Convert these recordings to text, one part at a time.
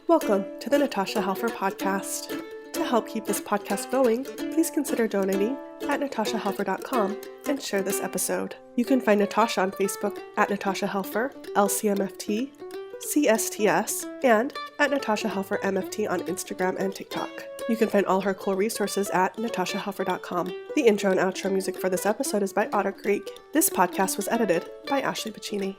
Welcome to the Natasha Helfer Podcast. To help keep this podcast going, please consider donating at natashahelfer.com and share this episode. You can find Natasha on Facebook at Natasha Helfer, LCMFT, CSTS, and at Natasha Helfer MFT on Instagram and TikTok. You can find all her cool resources at natashahelfer.com. The intro and outro music for this episode is by Otter Creek. This podcast was edited by Ashley Piccini.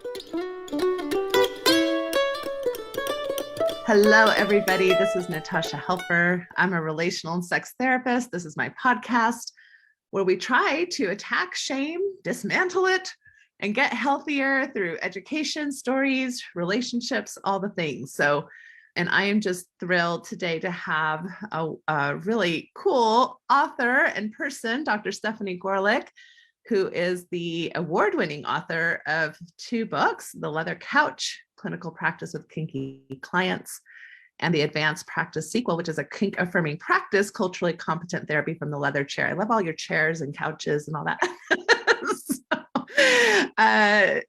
Hello, everybody. This is Natasha Helfer. I'm a relational and sex therapist. This is my podcast where we try to attack shame, dismantle it, and get healthier through education, stories, relationships, all the things. And I am just thrilled today to have a really cool author and person, Dr. Stefani Goerlich, who is the award-winning author of 2 books, The Leather Couch, Clinical Practice with Kinky Clients, and the Advanced Practice sequel, which is a Kink-Affirming Practice, Culturally Competent Therapy from the Leather Chair. I love all your chairs and couches and all that.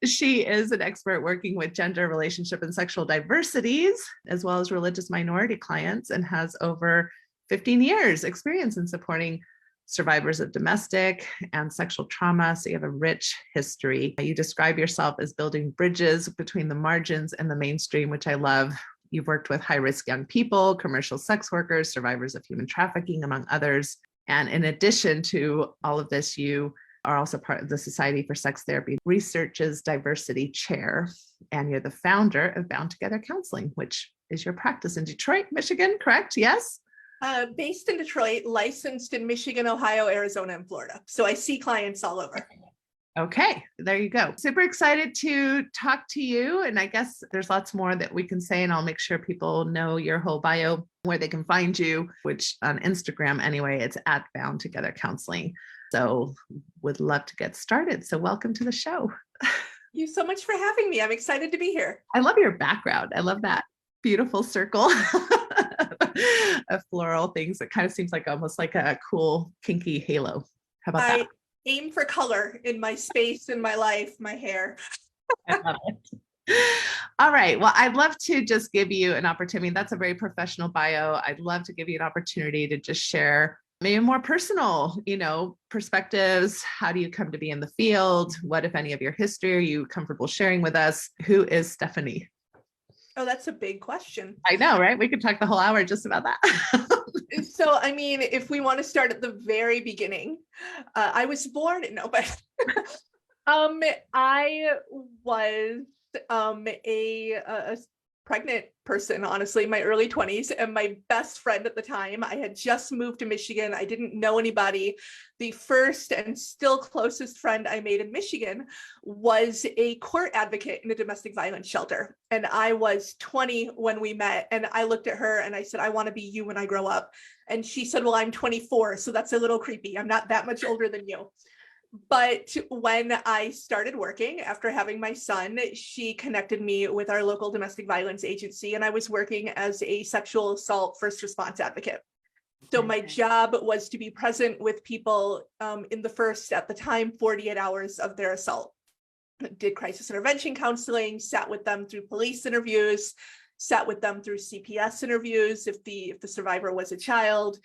She is an expert working with gender, relationship, and sexual diversities, as well as religious minority clients, and has over 15 years experience in supporting survivors of domestic and sexual trauma. So you have a rich history. You describe yourself as building bridges between the margins and the mainstream, which I love. You've worked with high-risk young people, commercial sex workers, survivors of human trafficking, among others. And in addition to all of this, you are also part of the Society for Sex Therapy Research's Diversity Chair. And you're the founder of Bound Together Counseling, which is your practice in Detroit, Michigan, correct? Yes? Based in Detroit, licensed in Michigan, Ohio, Arizona, and Florida. So I see clients all over. Okay, there you go. Super excited to talk to you. And I guess there's lots more that we can say, and I'll make sure people know your whole bio, where they can find you, which on Instagram anyway, it's at Bound Together Counseling. So would love to get started. So welcome to the show. Thank you so much for having me. I'm excited to be here. I love your background. I love that beautiful circle of floral things. It kind of seems like almost like a cool kinky halo. How about that? Aim for color in my space, in my life, my hair. I love it. All right. Well, I'd love to just give you an opportunity. That's a very professional bio. I'd love to give you an opportunity to just share maybe more personal, perspectives. How do you come to be in the field? What, if any, of your history are you comfortable sharing with us? Who is Stefani? Oh, that's a big question. I know, right? We could talk the whole hour just about that. So, I mean, if we want to start at the very beginning, I was born, I was a pregnant person, honestly, in my early 20s, and my best friend at the time, I had just moved to Michigan. I didn't know anybody. The first and still closest friend I made in Michigan was a court advocate in a domestic violence shelter. And I was 20 when we met, and I looked at her and I said, I want to be you when I grow up. And she said, well, I'm 24, so that's a little creepy. I'm not that much older than you. But when I started working after having my son, she connected me with our local domestic violence agency, and I was working as a sexual assault first response advocate. So my job was to be present with people in the first, at the time, 48 hours of their assault. Did crisis intervention counseling, sat with them through police interviews, sat with them through CPS interviews if the survivor was a child.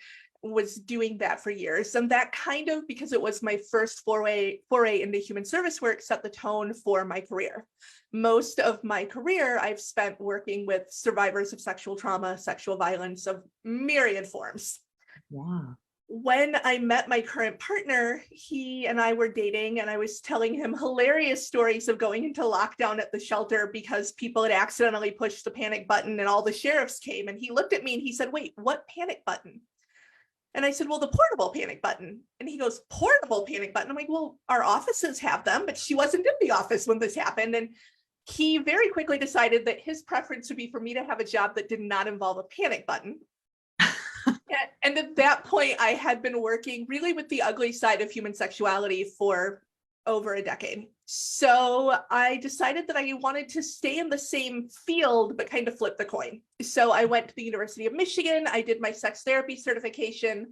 Was doing that for years. And that kind of, because it was my first foray into human service work, set the tone for my career. Most of my career I've spent working with survivors of sexual trauma, sexual violence of myriad forms. Wow. When I met my current partner, he and I were dating, and I was telling him hilarious stories of going into lockdown at the shelter because people had accidentally pushed the panic button and all the sheriffs came. And he looked at me and he said, wait, what panic button? And I said, well, the portable panic button. And he goes, portable panic button? I'm like, well, our offices have them, but she wasn't in the office when this happened. And he very quickly decided that his preference would be for me to have a job that did not involve a panic button. And at that point, I had been working really with the ugly side of human sexuality for over a decade. So I decided that I wanted to stay in the same field, but kind of flip the coin. So I went to the University of Michigan. I did my sex therapy certification.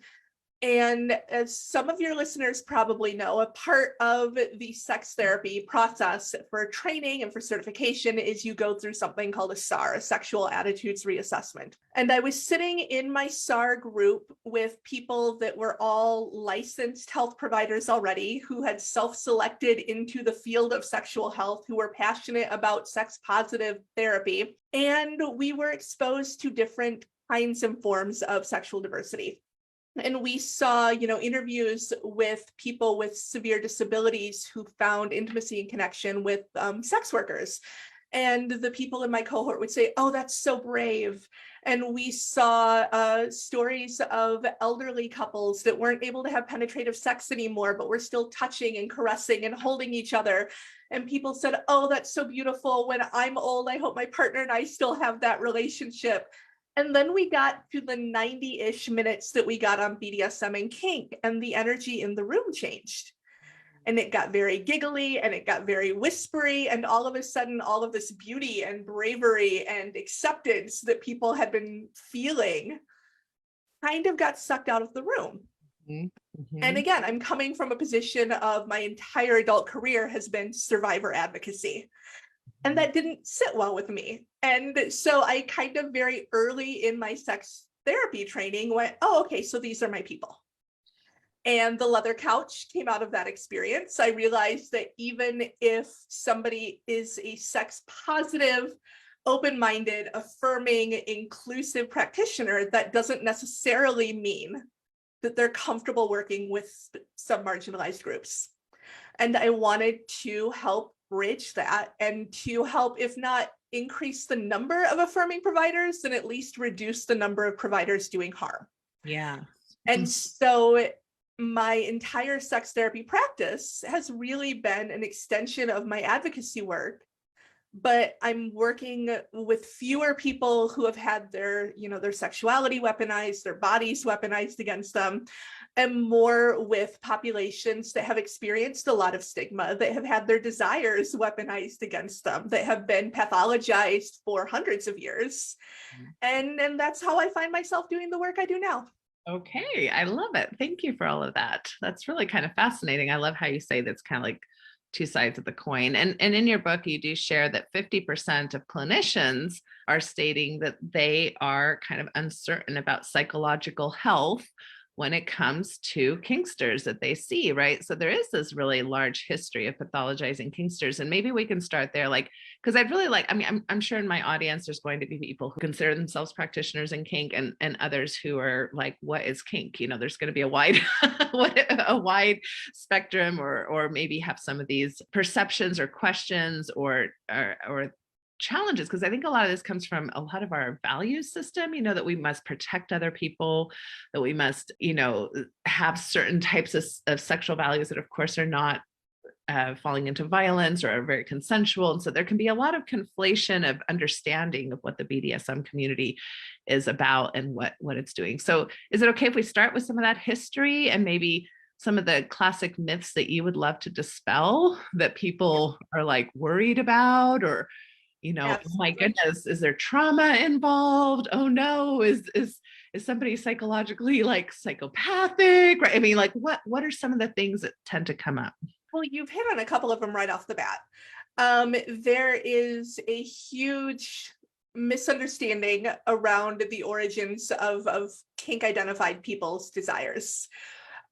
And as some of your listeners probably know, a part of the sex therapy process for training and for certification is you go through something called a SAR, a Sexual Attitudes Reassessment. And I was sitting in my SAR group with people that were all licensed health providers already, who had self-selected into the field of sexual health, who were passionate about sex-positive therapy. And we were exposed to different kinds and forms of sexual diversity. And we saw, interviews with people with severe disabilities who found intimacy and connection with sex workers. And the people in my cohort would say, oh, that's so brave. And we saw stories of elderly couples that weren't able to have penetrative sex anymore, but were still touching and caressing and holding each other. And people said, oh, that's so beautiful. When I'm old, I hope my partner and I still have that relationship. And then we got to the 90-ish minutes that we got on BDSM and kink, and the energy in the room changed. And it got very giggly and it got very whispery. And all of a sudden, all of this beauty and bravery and acceptance that people had been feeling kind of got sucked out of the room. Mm-hmm. And again, I'm coming from a position of my entire adult career has been survivor advocacy. And that didn't sit well with me. And so I kind of very early in my sex therapy training went, oh, okay, so these are my people. And the leather couch came out of that experience. I realized that even if somebody is a sex positive, open-minded, affirming, inclusive practitioner, that doesn't necessarily mean that they're comfortable working with some marginalized groups. And I wanted to help bridge that and to help, if not increase the number of affirming providers, then at least reduce the number of providers doing harm. Yeah. And so my entire sex therapy practice has really been an extension of my advocacy work, but I'm working with fewer people who have had their sexuality weaponized, their bodies weaponized against them, and more with populations that have experienced a lot of stigma, that have had their desires weaponized against them, that have been pathologized for hundreds of years. And that's how I find myself doing the work I do now. Okay, I love it. Thank you for all of that. That's really kind of fascinating. I love how you say that's kind of like two sides of the coin. And in your book, you do share that 50% of clinicians are stating that they are kind of uncertain about psychological health when it comes to kinksters that they see, right? So there is this really large history of pathologizing kinksters. And maybe we can start there, because I'd really I'm sure in my audience, there's going to be people who consider themselves practitioners in kink and others who are like, what is kink? There's going to be a wide, a wide spectrum, or maybe have some of these perceptions or questions or challenges, because I think a lot of this comes from a lot of our value system, that we must protect other people, that we must, have certain types of sexual values that of course are not falling into violence or are very consensual. And so there can be a lot of conflation of understanding of what the BDSM community is about and what it's doing. So is it okay if we start with some of that history and maybe some of the classic myths that you would love to dispel that people are like worried about, or oh my goodness, is there trauma involved? Oh no, is somebody psychologically like psychopathic? Right? I mean, like what are some of the things that tend to come up? Well, you've hit on a couple of them right off the bat. There is a huge misunderstanding around the origins of kink identified people's desires.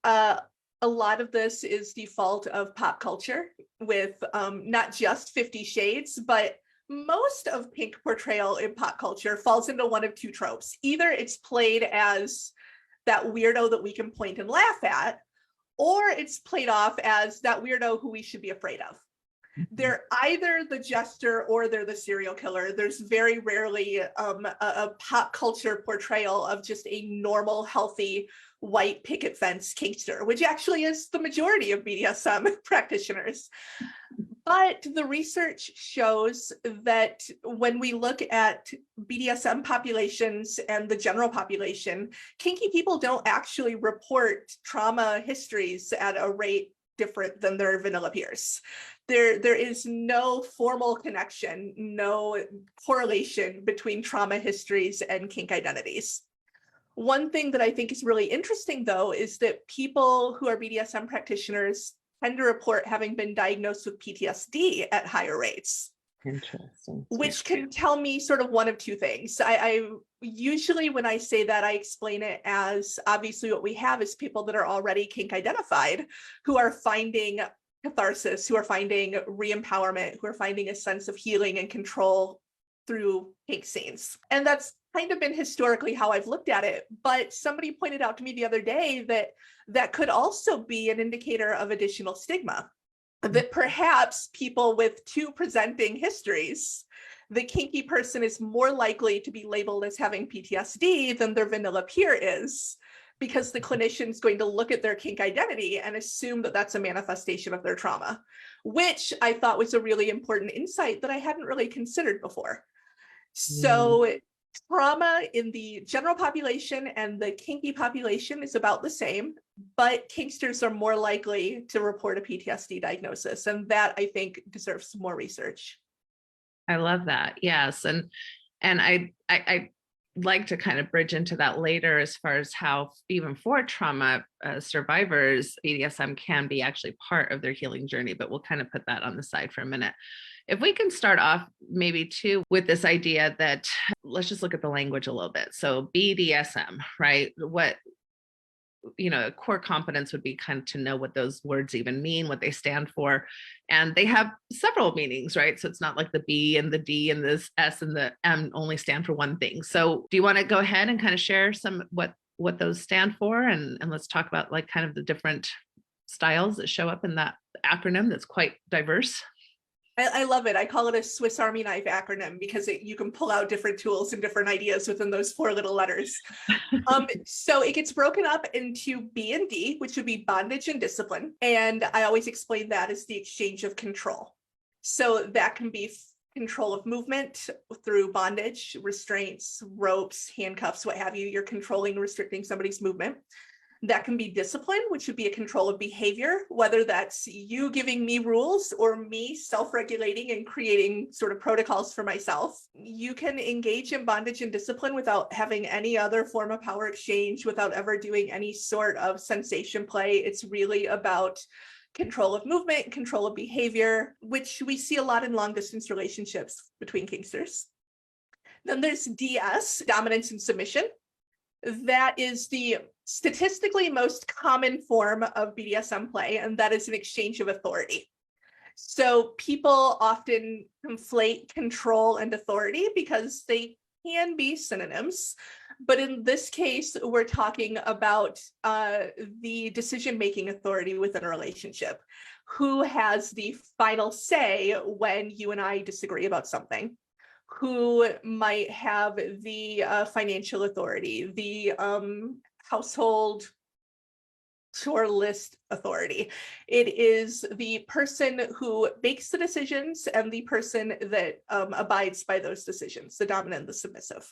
A lot of this is the fault of pop culture with not just 50 Shades, but most of kink portrayal in pop culture falls into one of two tropes. Either it's played as that weirdo that we can point and laugh at, or it's played off as that weirdo who we should be afraid of. They're either the jester or they're the serial killer. There's very rarely a pop culture portrayal of just a normal, healthy, white picket fence kinkster, which actually is the majority of BDSM practitioners. But the research shows that when we look at BDSM populations and the general population, kinky people don't actually report trauma histories at a rate different than their vanilla peers. There is no formal connection, no correlation between trauma histories and kink identities. One thing that I think is really interesting, though, is that people who are BDSM practitioners tend to report having been diagnosed with PTSD at higher rates. Interesting. Which can tell me sort of one of two things. I usually, when I say that, I explain it as obviously what we have is people that are already kink identified, who are finding catharsis, who are finding re-empowerment, who are finding a sense of healing and control through kink scenes. And that's kind of been historically how I've looked at it. But somebody pointed out to me the other day that that could also be an indicator of additional stigma. That perhaps people with two presenting histories, the kinky person is more likely to be labeled as having PTSD than their vanilla peer is, because the clinician is going to look at their kink identity and assume that that's a manifestation of their trauma, which I thought was a really important insight that I hadn't really considered before. So trauma in the general population and the kinky population is about the same, but kinksters are more likely to report a PTSD diagnosis. And that, I think, deserves some more research. I love that. Yes. And I like to kind of bridge into that later as far as how even for trauma survivors, BDSM can be actually part of their healing journey, but we'll kind of put that on the side for a minute. If we can start off maybe too with this idea that, let's just look at the language a little bit. So BDSM, right? What, a core competence would be kind of to know what those words even mean, what they stand for. And they have several meanings, right? So it's not like the B and the D and the S and the M only stand for one thing. So do you want to go ahead and kind of share some what those stand for? And let's talk about like kind of the different styles that show up in that acronym that's quite diverse. I love it. I call it a Swiss Army knife acronym because you can pull out different tools and different ideas within those 4 little letters. So it gets broken up into B and D, which would be bondage and discipline. And I always explain that as the exchange of control. So that can be control of movement through bondage, restraints, ropes, handcuffs, what have you. You're controlling and restricting somebody's movement. That can be discipline, which would be a control of behavior, whether that's you giving me rules or me self-regulating and creating sort of protocols for myself. You can engage in bondage and discipline without having any other form of power exchange, without ever doing any sort of sensation play. It's really about control of movement, control of behavior, which we see a lot in long distance relationships between kinksters. Then there's DS, dominance and submission. That is the statistically most common form of BDSM play, and that is an exchange of authority. So people often conflate control and authority because they can be synonyms. But in this case, we're talking about the decision-making authority within a relationship. Who has the final say when you and I disagree about something? Who might have the financial authority, the household chore list authority. It is the person who makes the decisions and the person that abides by those decisions, the dominant and the submissive.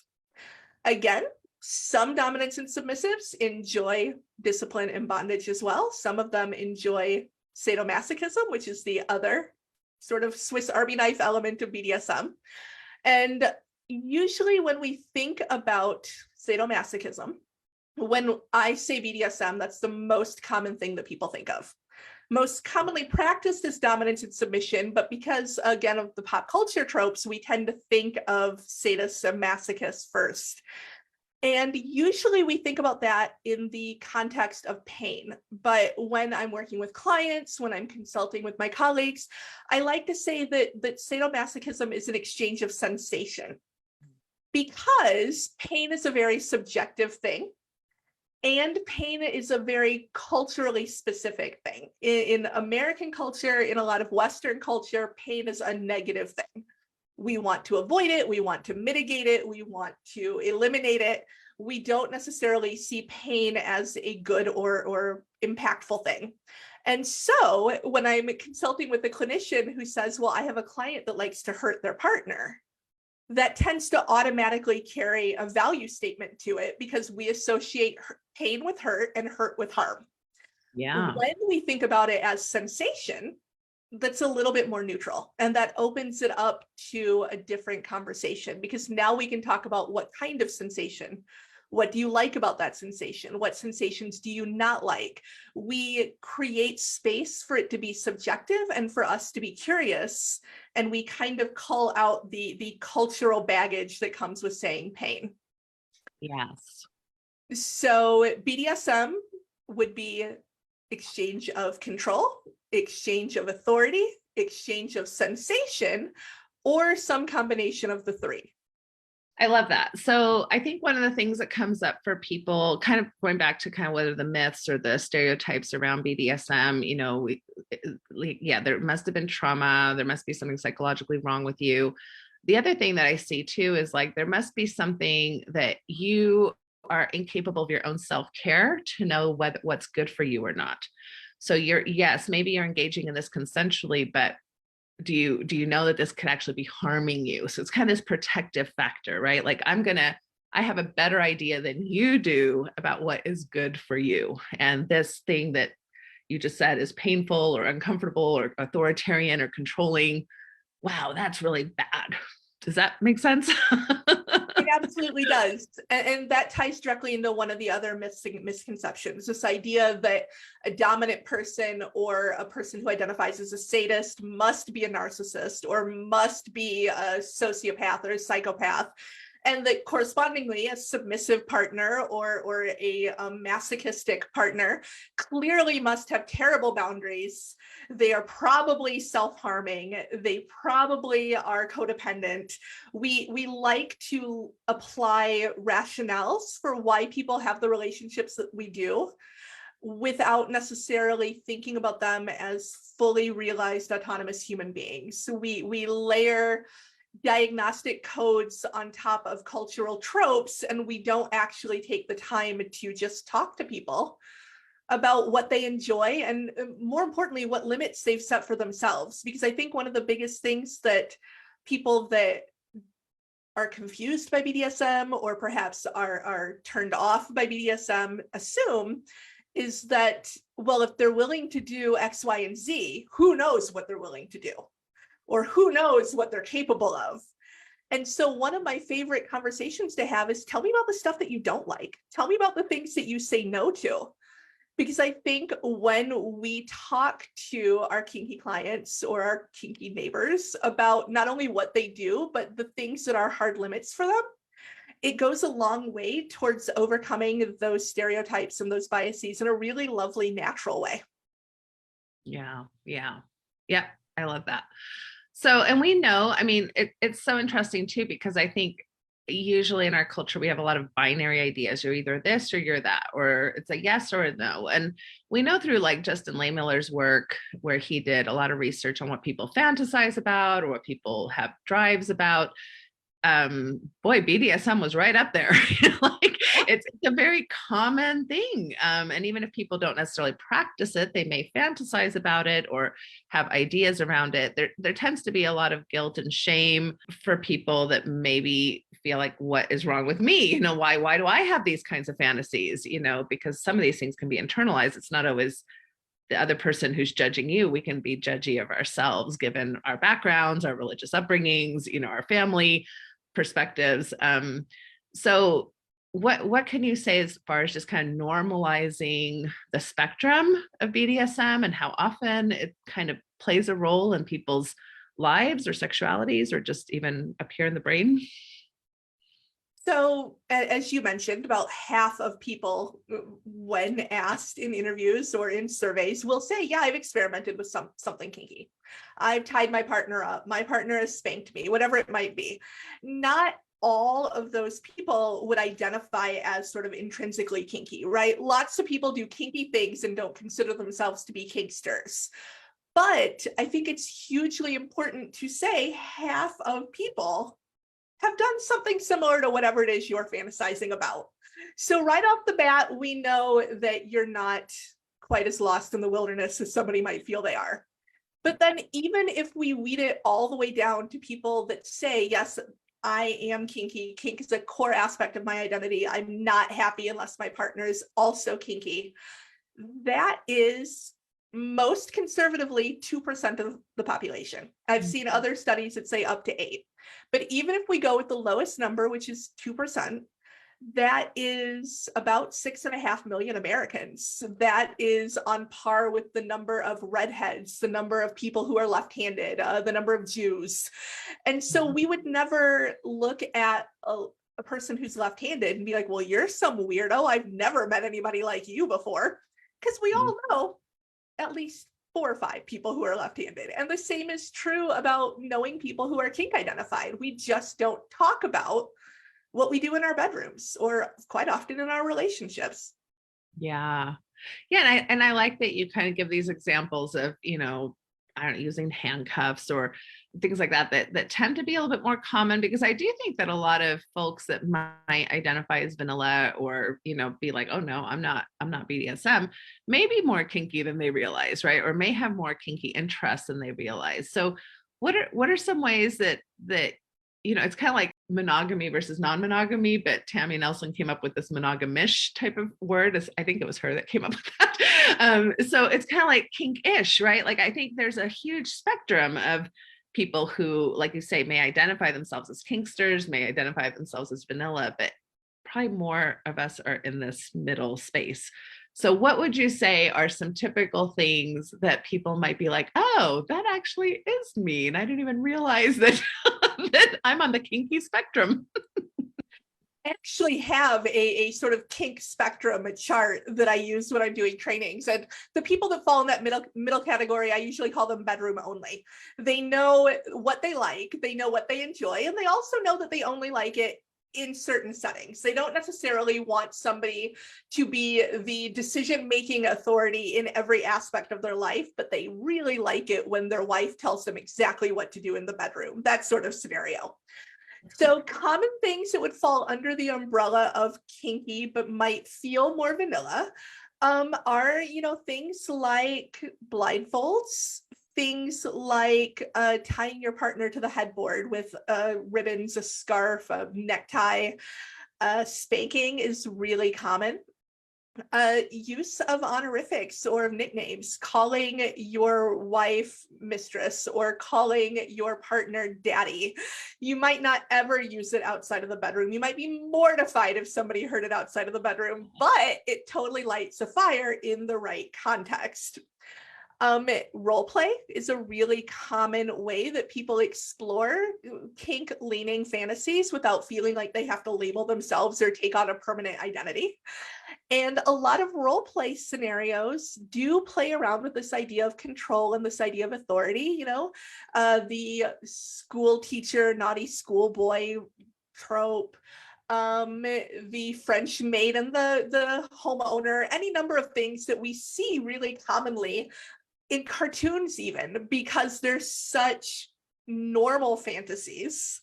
Again, some dominants and submissives enjoy discipline and bondage as well. Some of them enjoy sadomasochism, which is the other sort of Swiss Army knife element of BDSM. And usually when we think about sadomasochism, when I say BDSM, that's the most common thing that people think of. Most commonly practiced is dominance and submission, but because, again, of the pop culture tropes, we tend to think of sadists and masochists first. And usually we think about that in the context of pain. But when I'm working with clients, when I'm consulting with my colleagues, I like to say that sadomasochism is an exchange of sensation, because pain is a very subjective thing. And pain is a very culturally specific thing. In American culture, in a lot of Western culture, pain is a negative thing. We want to avoid it. We want to mitigate it. We want to eliminate it. We don't necessarily see pain as a good or impactful thing. And so when I'm consulting with a clinician who says, well, I have a client that likes to hurt their partner, that tends to automatically carry a value statement to it because we associate pain with hurt and hurt with harm. Yeah. When we think about it as sensation, that's a little bit more neutral, and that opens it up to a different conversation, because now we can talk about what kind of sensation, What do you like about that sensation? What sensations do you not like? We create space for it to be subjective and for us to be curious. And we kind of call out the cultural baggage that comes with saying pain. Yes. So BDSM would be exchange of control, exchange of authority, exchange of sensation, or some combination of the three. I love that. So I think one of the things that comes up for people, kind of going back to kind of whether the myths or the stereotypes around BDSM, you know, there must have been trauma. There must be something psychologically wrong with you. The other thing that I see too is like, there must be something that you are incapable of your own self-care to know what's good for you or not. So maybe you're engaging in this consensually, but do you know that this could actually be harming you? So it's kind of this protective factor, right? Like I have a better idea than you do about what is good for you. And this thing that you just said is painful or uncomfortable or authoritarian or controlling. Wow, that's really bad. Does that make sense? It absolutely does. And that ties directly into one of the other misconceptions, this idea that a dominant person or a person who identifies as a sadist must be a narcissist or must be a sociopath or a psychopath. And that correspondingly, a submissive partner or a masochistic partner clearly must have terrible boundaries. They are probably self-harming. They probably are codependent. We like to apply rationales for why people have the relationships that we do without necessarily thinking about them as fully realized autonomous human beings. So we layer diagnostic codes on top of cultural tropes, and we don't actually take the time to just talk to people about what they enjoy and, more importantly, what limits they've set for themselves. Because I think one of the biggest things that people that are confused by BDSM or perhaps are turned off by BDSM assume is that, well, if they're willing to do X, Y, and Z, who knows what they're willing to do? Or who knows what they're capable of. And so one of my favorite conversations to have is, tell me about the stuff that you don't like. Tell me about the things that you say no to. Because I think when we talk to our kinky clients or our kinky neighbors about not only what they do, but the things that are hard limits for them, it goes a long way towards overcoming those stereotypes and those biases in a really lovely, natural way. Yeah. I love that. So, and we know, I mean, it's so interesting too, because I think usually in our culture, we have a lot of binary ideas. You're either this or you're that, or it's a yes or a no. And we know through like Justin Lehmiller's work, where he did a lot of research on what people fantasize about or what people have drives about. BDSM was right up there. Like it's a very common thing. And even if people don't necessarily practice it, they may fantasize about it or have ideas around it. There tends to be a lot of guilt and shame for people that maybe feel like, what is wrong with me? You know, why do I have these kinds of fantasies? You know, because some of these things can be internalized. It's not always the other person who's judging you. We can be judgy of ourselves, given our backgrounds, our religious upbringings, you know, our family perspectives. So what can you say as far as just kind of normalizing the spectrum of BDSM and how often it kind of plays a role in people's lives or sexualities or just even appear in the brain? So as you mentioned, about half of people, when asked in interviews or in surveys, will say, yeah, I've experimented with something kinky. I've tied my partner up. My partner has spanked me, whatever it might be. Not all of those people would identify as sort of intrinsically kinky, right? Lots of people do kinky things and don't consider themselves to be kinksters. But I think it's hugely important to say half of people have done something similar to whatever it is you're fantasizing about. So right off the bat, we know that you're not quite as lost in the wilderness as somebody might feel they are. But then even if we weed it all the way down to people that say, yes, I am kinky, kink is a core aspect of my identity, I'm not happy unless my partner is also kinky, that is most conservatively 2% of the population. I've seen other studies that say up to 8%. But even if we go with the lowest number, which is 2%, That is about 6.5 million Americans. That is on par with the number of redheads, the number of people who are left-handed, the number of Jews. And so we would never look at a person who's left-handed and be like, well, you're some weirdo. I've never met anybody like you before. Because we all know at least 4 or 5 people who are left-handed. And the same is true about knowing people who are kink identified. We just don't talk about what we do in our bedrooms or quite often in our relationships. Yeah. Yeah. And I like that you kind of give these examples of, you know, I don't know, using handcuffs or things like that tend to be a little bit more common, because I do think that a lot of folks that might identify as vanilla or, you know, be like, oh no, I'm not BDSM, may be more kinky than they realize, right? Or may have more kinky interests than they realize. So what are some ways that, you know, it's kind of like monogamy versus non-monogamy, but Tammy Nelson came up with this monogamish type of word. I think it was her that came up with that. So it's kind of like kink-ish, right? Like, I think there's a huge spectrum of people who, like you say, may identify themselves as kinksters, may identify themselves as vanilla, but probably more of us are in this middle space. So what would you say are some typical things that people might be like, oh, that actually is me, and I didn't even realize that, that I'm on the kinky spectrum? I actually have a sort of kink spectrum chart that I use when I'm doing trainings. And the people that fall in that middle category, I usually call them bedroom only. They know what they like, they know what they enjoy, and they also know that they only like it in certain settings. They don't necessarily want somebody to be the decision-making authority in every aspect of their life, but they really like it when their wife tells them exactly what to do in the bedroom, that sort of scenario. So common things that would fall under the umbrella of kinky but might feel more vanilla are, you know, things like blindfolds, things like tying your partner to the headboard with ribbons, a scarf, a necktie. Spanking is really common. Use of honorifics or of nicknames, calling your wife mistress or calling your partner daddy. You might not ever use it outside of the bedroom. You might be mortified if somebody heard it outside of the bedroom, but it totally lights a fire in the right context. Role play is a really common way that people explore kink leaning fantasies without feeling like they have to label themselves or take on a permanent identity. And a lot of role play scenarios do play around with this idea of control and this idea of authority. You know, the school teacher, naughty schoolboy trope, the French maid and the homeowner, any number of things that we see really commonly in cartoons, even because they're such normal fantasies,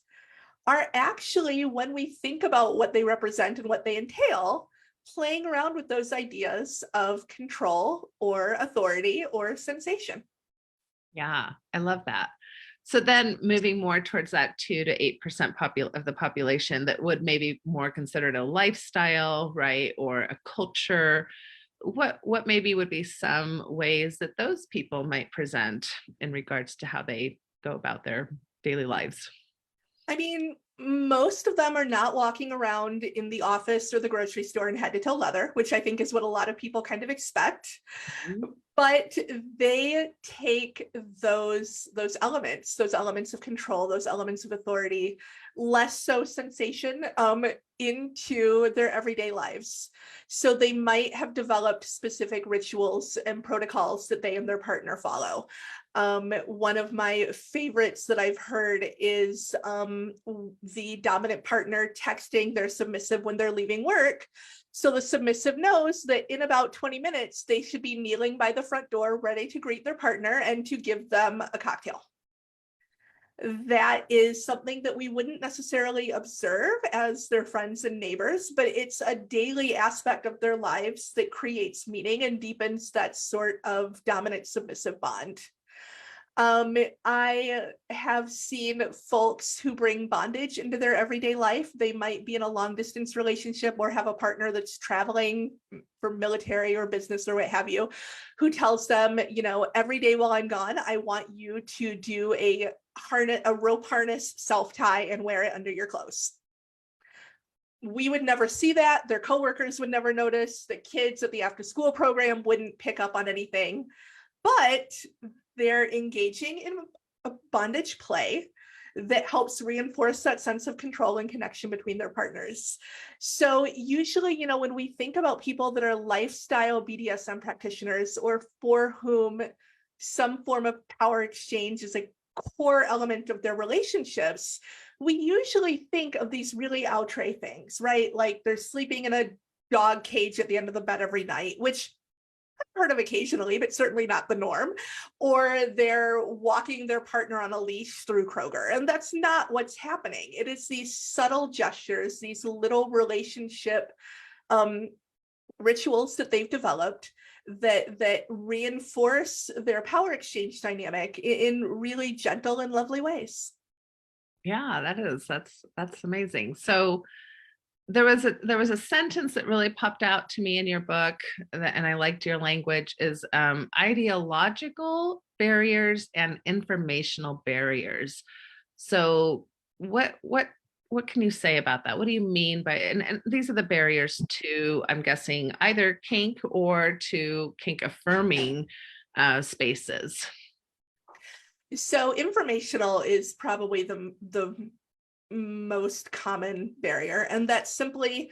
are actually, when we think about what they represent and what they entail, playing around with those ideas of control or authority or sensation. Yeah, I love that. So then moving more towards that 2 to 8% of the population that would maybe more considered a lifestyle, right? Or a culture. What maybe would be some ways that those people might present in regards to how they go about their daily lives? I mean, most of them are not walking around in the office or the grocery store in head to toe leather, which I think is what a lot of people kind of expect. Mm-hmm. But they take those elements of control, those elements of authority, less so sensation, into their everyday lives. So they might have developed specific rituals and protocols that they and their partner follow. One of my favorites that I've heard is the dominant partner texting their submissive when they're leaving work. So the submissive knows that in about 20 minutes, they should be kneeling by the front door, ready to greet their partner and to give them a cocktail. That is something that we wouldn't necessarily observe as their friends and neighbors, but it's a daily aspect of their lives that creates meaning and deepens that sort of dominant submissive bond. I have seen folks who bring bondage into their everyday life. They might be in a long distance relationship or have a partner that's traveling for military or business or what have you, who tells them, you know, every day while I'm gone, I want you to do a rope harness self-tie and wear it under your clothes. we would never see that. Their coworkers would never notice. The kids at the after school program wouldn't pick up on anything, but they're engaging in a bondage play that helps reinforce that sense of control and connection between their partners. So usually, you know, when we think about people that are lifestyle BDSM practitioners or for whom some form of power exchange is a core element of their relationships, we usually think of these really outre things, right? Like they're sleeping in a dog cage at the end of the bed every night, which I've heard of occasionally, but certainly not the norm. Or they're walking their partner on a leash through Kroger. And that's not what's happening. It is these subtle gestures, these little relationship rituals that they've developed that reinforce their power exchange dynamic in really gentle and lovely ways. Yeah, that's amazing. So there was a sentence that really popped out to me in your book, and I liked your language, is ideological barriers and informational barriers. So what can you say about that? What do you mean by, and these are the barriers to, I'm guessing, either kink or to kink affirming spaces? So informational is probably the most common barrier. And that's simply,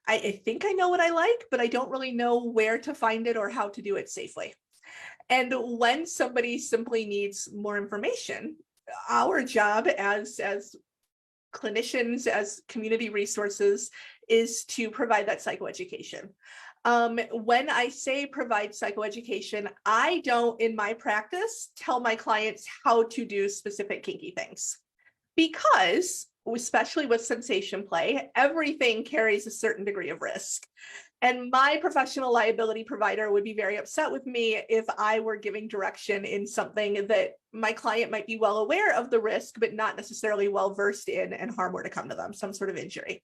I think I know what I like, but I don't really know where to find it or how to do it safely. And when somebody simply needs more information, our job as clinicians, as community resources, is to provide that psychoeducation. When I say provide psychoeducation, I don't, in my practice, tell my clients how to do specific kinky things, because especially with sensation play, everything carries a certain degree of risk. And my professional liability provider would be very upset with me if I were giving direction in something that my client might be well aware of the risk, but not necessarily well versed in, and harm were to come to them, some sort of injury.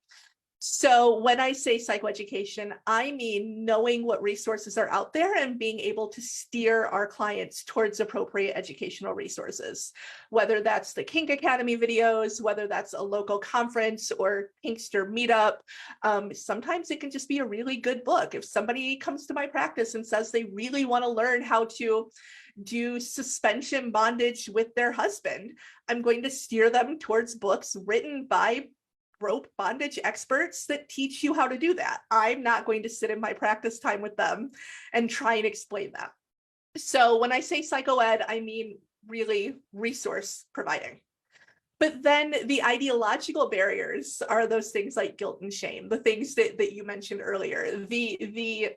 So when I say psychoeducation, I mean knowing what resources are out there and being able to steer our clients towards appropriate educational resources, whether that's the Kink Academy videos, whether that's a local conference or Kinkster meetup. Sometimes it can just be a really good book. If somebody comes to my practice and says they really want to learn how to do suspension bondage with their husband, I'm going to steer them towards books written by rope bondage experts that teach you how to do that. I'm not going to sit in my practice time with them and try and explain that. So when I say psychoed, I mean really resource providing. But then the ideological barriers are those things like guilt and shame, the things that you mentioned earlier, the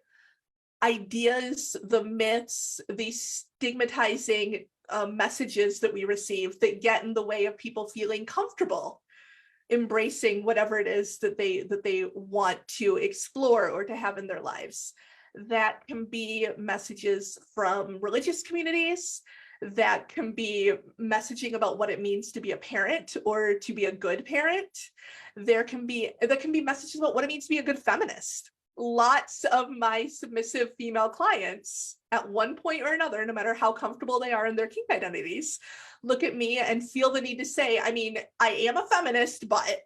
ideas, the myths, the stigmatizing messages that we receive that get in the way of people feeling comfortable embracing whatever it is that they want to explore or to have in their lives. That can be messages from religious communities, that can be messaging about what it means to be a parent or to be a good parent. That can be messages about what it means to be a good feminist. Lots of my submissive female clients at one point or another, no matter how comfortable they are in their kink identities, look at me and feel the need to say, I mean, I am a feminist, but,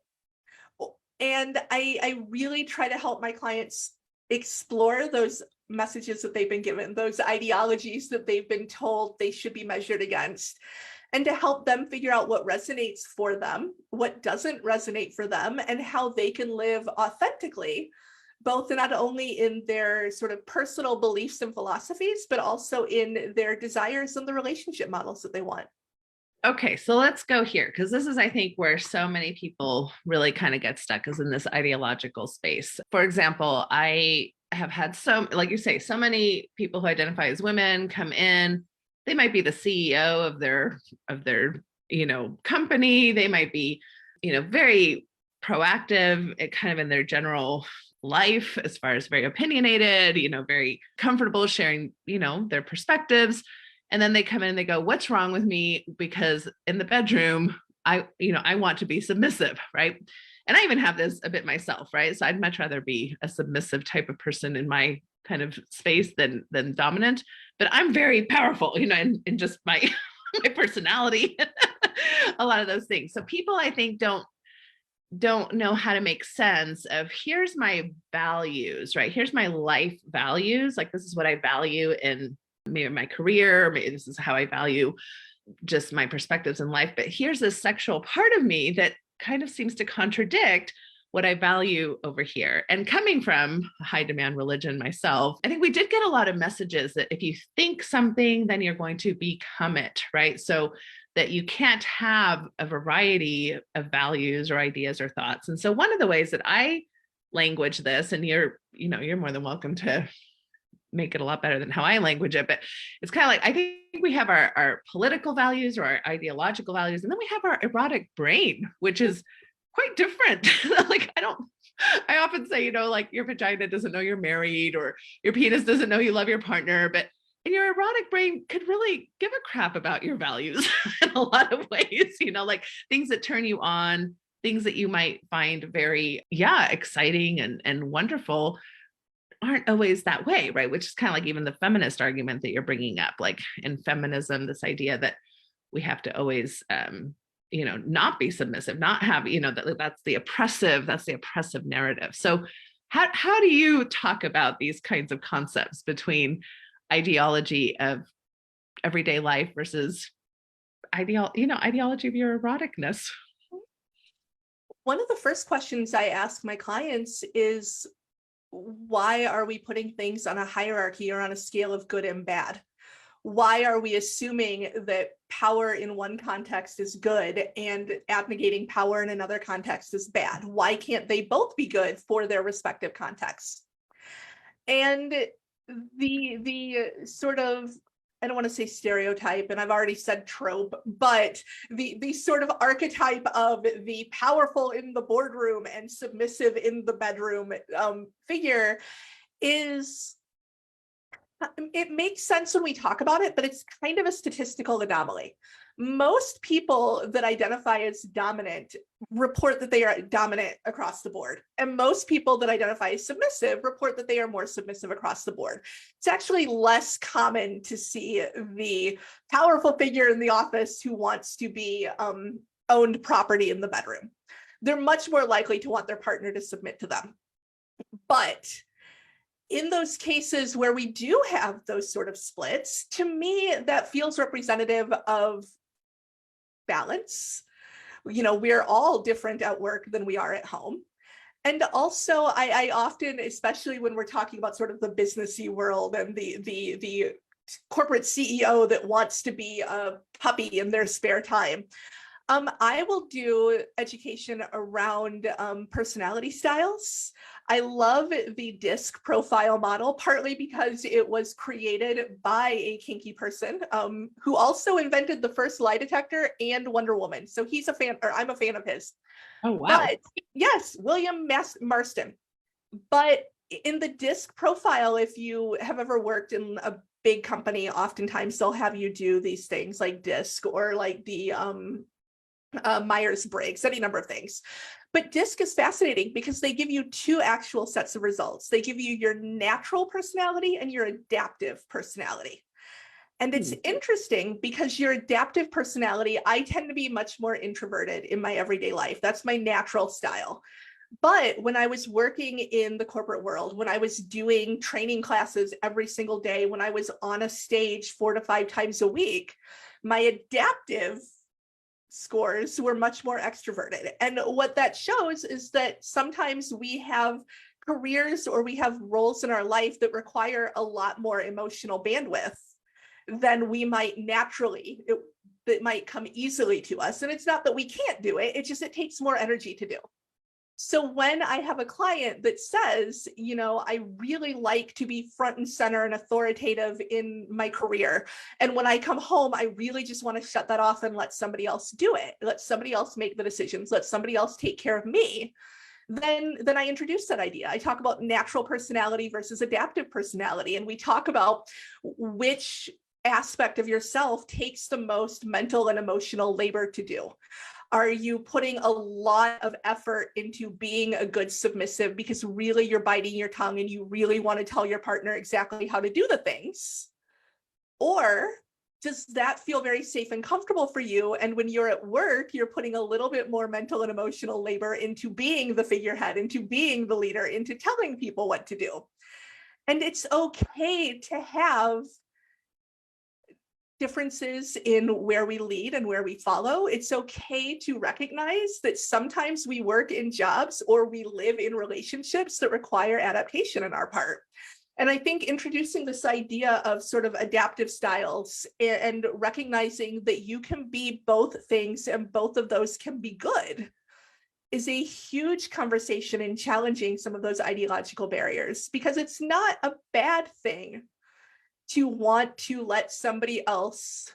and I really try to help my clients explore those messages that they've been given, those ideologies that they've been told they should be measured against, and to help them figure out what resonates for them, what doesn't resonate for them, and how they can live authentically, both not only in their sort of personal beliefs and philosophies, but also in their desires and the relationship models that they want. Okay, so let's go here, because this is, I think, where so many people really kind of get stuck, is in this ideological space. For example, I have had like you say, so many people who identify as women come in. They might be the CEO of their company. They might be, very proactive, kind of in their general life, as far as very opinionated, very comfortable sharing, their perspectives. And then they come in and they go, what's wrong with me? Because in the bedroom, I want to be submissive, right? And I even have this a bit myself, right? So I'd much rather be a submissive type of person in my kind of space than dominant. But I'm very powerful, in just my my personality, a lot of those things. So people, I think, don't don't know how to make sense of, here's my values, right? Here's my life values. Like, this is what I value in maybe my career, maybe this is how I value just my perspectives in life. But here's this sexual part of me that kind of seems to contradict what I value over here. And coming from a high demand religion myself, I think we did get a lot of messages that if you think something, then you're going to become it, right? So that you can't have a variety of values or ideas or thoughts. And so one of the ways that I language this, and you're more than welcome to make it a lot better than how I language it, but it's kind of like, I think we have our political values or our ideological values, and then we have our erotic brain, which is quite different. Like, I often say, like, your vagina doesn't know you're married, or your penis doesn't know you love your partner, but and your erotic brain could really give a crap about your values in a lot of ways, like things that turn you on, things that you might find very, exciting and wonderful aren't always that way, right? Which is kind of like even the feminist argument that you're bringing up, like in feminism, this idea that we have to always, not be submissive, not have, that's the oppressive narrative. So how do you talk about these kinds of concepts between ideology of everyday life versus ideology of your eroticness? One of the first questions I ask my clients is, why are we putting things on a hierarchy or on a scale of good and bad? Why are we assuming that power in one context is good and abnegating power in another context is bad? Why can't they both be good for their respective contexts? And the sort of, I don't want to say stereotype, and I've already said trope, but the sort of archetype of the powerful in the boardroom and submissive in the bedroom figure is, it makes sense when we talk about it, but it's kind of a statistical anomaly. Most people that identify as dominant report that they are dominant across the board. And most people that identify as submissive report that they are more submissive across the board. It's actually less common to see the powerful figure in the office who wants to be owned property in the bedroom. They're much more likely to want their partner to submit to them. But in those cases where we do have those sort of splits, to me, that feels representative of balance. We're all different at work than we are at home. And also, I often, especially when we're talking about sort of the businessy world and the corporate CEO that wants to be a puppy in their spare time, I will do education around personality styles. I love the DISC profile model, partly because it was created by a kinky person who also invented the first lie detector and Wonder Woman. So he's a fan, or I'm a fan of his. Oh, wow. But yes, William Marston. But in the DISC profile, if you have ever worked in a big company, oftentimes they'll have you do these things like DISC or like the Myers-Briggs, any number of things. But DISC is fascinating because they give you two actual sets of results. They give you your natural personality and your adaptive personality. And it's interesting because your adaptive personality, I tend to be much more introverted in my everyday life. That's my natural style. But when I was working in the corporate world, when I was doing training classes every single day, when I was on a stage 4 to 5 times a week, my adaptive scores were much more extroverted. And what that shows is that sometimes we have careers or we have roles in our life that require a lot more emotional bandwidth than we might naturally, that might come easily to us. And it's not that we can't do it, it's just it takes more energy to do. So when I have a client that says, I really like to be front and center and authoritative in my career, and when I come home, I really just want to shut that off and let somebody else do it, let somebody else make the decisions, let somebody else take care of me, then I introduce that idea. I talk about natural personality versus adaptive personality, and we talk about which aspect of yourself takes the most mental and emotional labor to do. Are you putting a lot of effort into being a good submissive because really you're biting your tongue and you really want to tell your partner exactly how to do the things? Or does that feel very safe and comfortable for you? And when you're at work, you're putting a little bit more mental and emotional labor into being the figurehead, into being the leader, into telling people what to do. And it's okay to have differences in where we lead and where we follow. It's okay to recognize that sometimes we work in jobs or we live in relationships that require adaptation on our part. And I think introducing this idea of sort of adaptive styles and recognizing that you can be both things and both of those can be good is a huge conversation in challenging some of those ideological barriers, because it's not a bad thing to want to let somebody else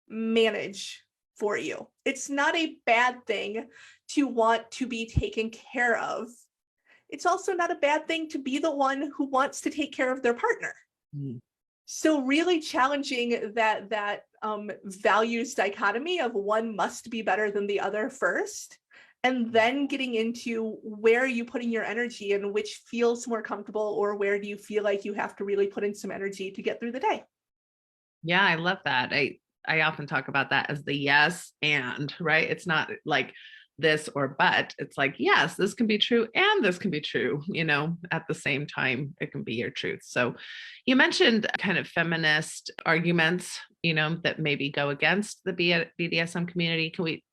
manage for you. It's not a bad thing to want to be taken care of. It's also not a bad thing to be the one who wants to take care of their partner. Mm. So really challenging that values dichotomy of one must be better than the other first, and then getting into where are you putting your energy and which feels more comfortable, or where do you feel like you have to really put in some energy to get through the day. Yeah, I love that. I often talk about that as the yes and, right? It's not like this or but, it's like, yes, this can be true and this can be true, at the same time, it can be your truth. So you mentioned kind of feminist arguments, that maybe go against the BDSM community. Can we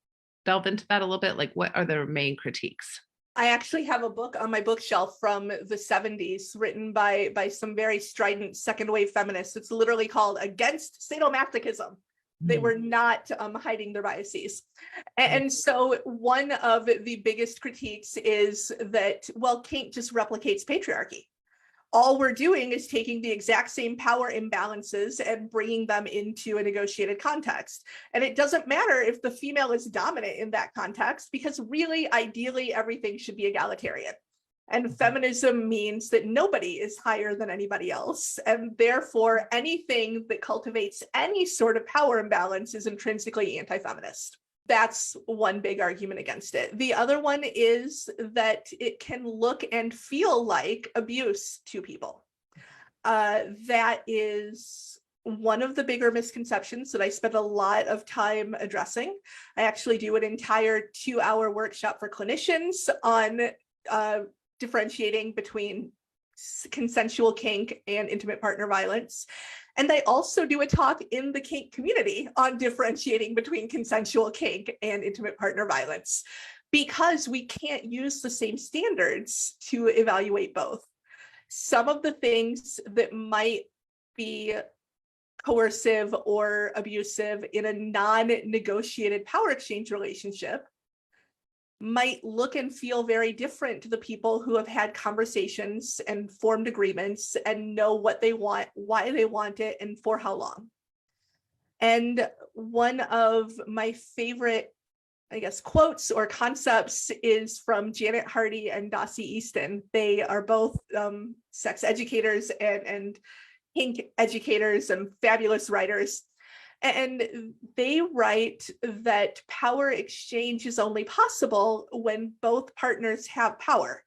delve into that a little bit? Like, what are the main critiques? I actually have a book on my bookshelf from the 70s written by some very strident second wave feminists. It's literally called Against Sadomasochism. They were not hiding their biases. And so one of the biggest critiques is that, well, kink just replicates patriarchy. All we're doing is taking the exact same power imbalances and bringing them into a negotiated context. And it doesn't matter if the female is dominant in that context, because really, ideally, everything should be egalitarian. And feminism means that nobody is higher than anybody else. And therefore, anything that cultivates any sort of power imbalance is intrinsically anti-feminist. That's one big argument against it. The other one is that it can look and feel like abuse to people. That is one of the bigger misconceptions that I spend a lot of time addressing. I actually do an entire 2-hour workshop for clinicians on differentiating between consensual kink and intimate partner violence. And I also do a talk in the kink community on differentiating between consensual kink and intimate partner violence, because we can't use the same standards to evaluate both. Some of the things that might be coercive or abusive in a non-negotiated power exchange relationship might look and feel very different to the people who have had conversations and formed agreements and know what they want, why they want it, and for how long. And one of my favorite, quotes or concepts is from Janet Hardy and Dossie Easton. They are both sex educators and kink educators and fabulous writers. And they write that power exchange is only possible when both partners have power,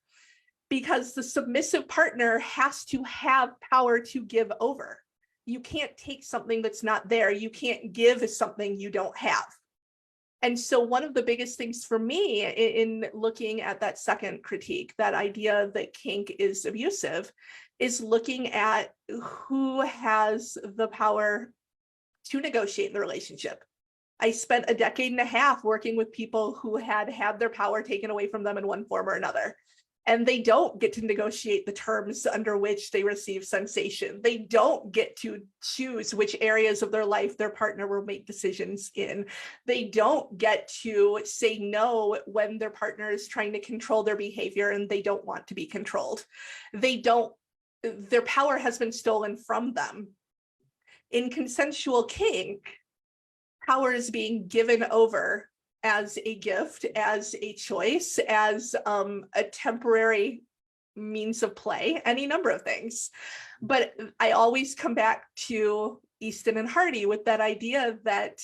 because the submissive partner has to have power to give over. You can't take something that's not there. You can't give something you don't have. And so one of the biggest things for me in looking at that second critique, that idea that kink is abusive, is looking at who has the power to negotiate in the relationship. I spent a decade and a half working with people who had their power taken away from them in one form or another. And they don't get to negotiate the terms under which they receive sensation. They don't get to choose which areas of their life their partner will make decisions in. They don't get to say no when their partner is trying to control their behavior and they don't want to be controlled. Their power has been stolen from them. In consensual kink, power is being given over as a gift, as a choice, as a temporary means of play, any number of things. But I always come back to Easton and Hardy with that idea that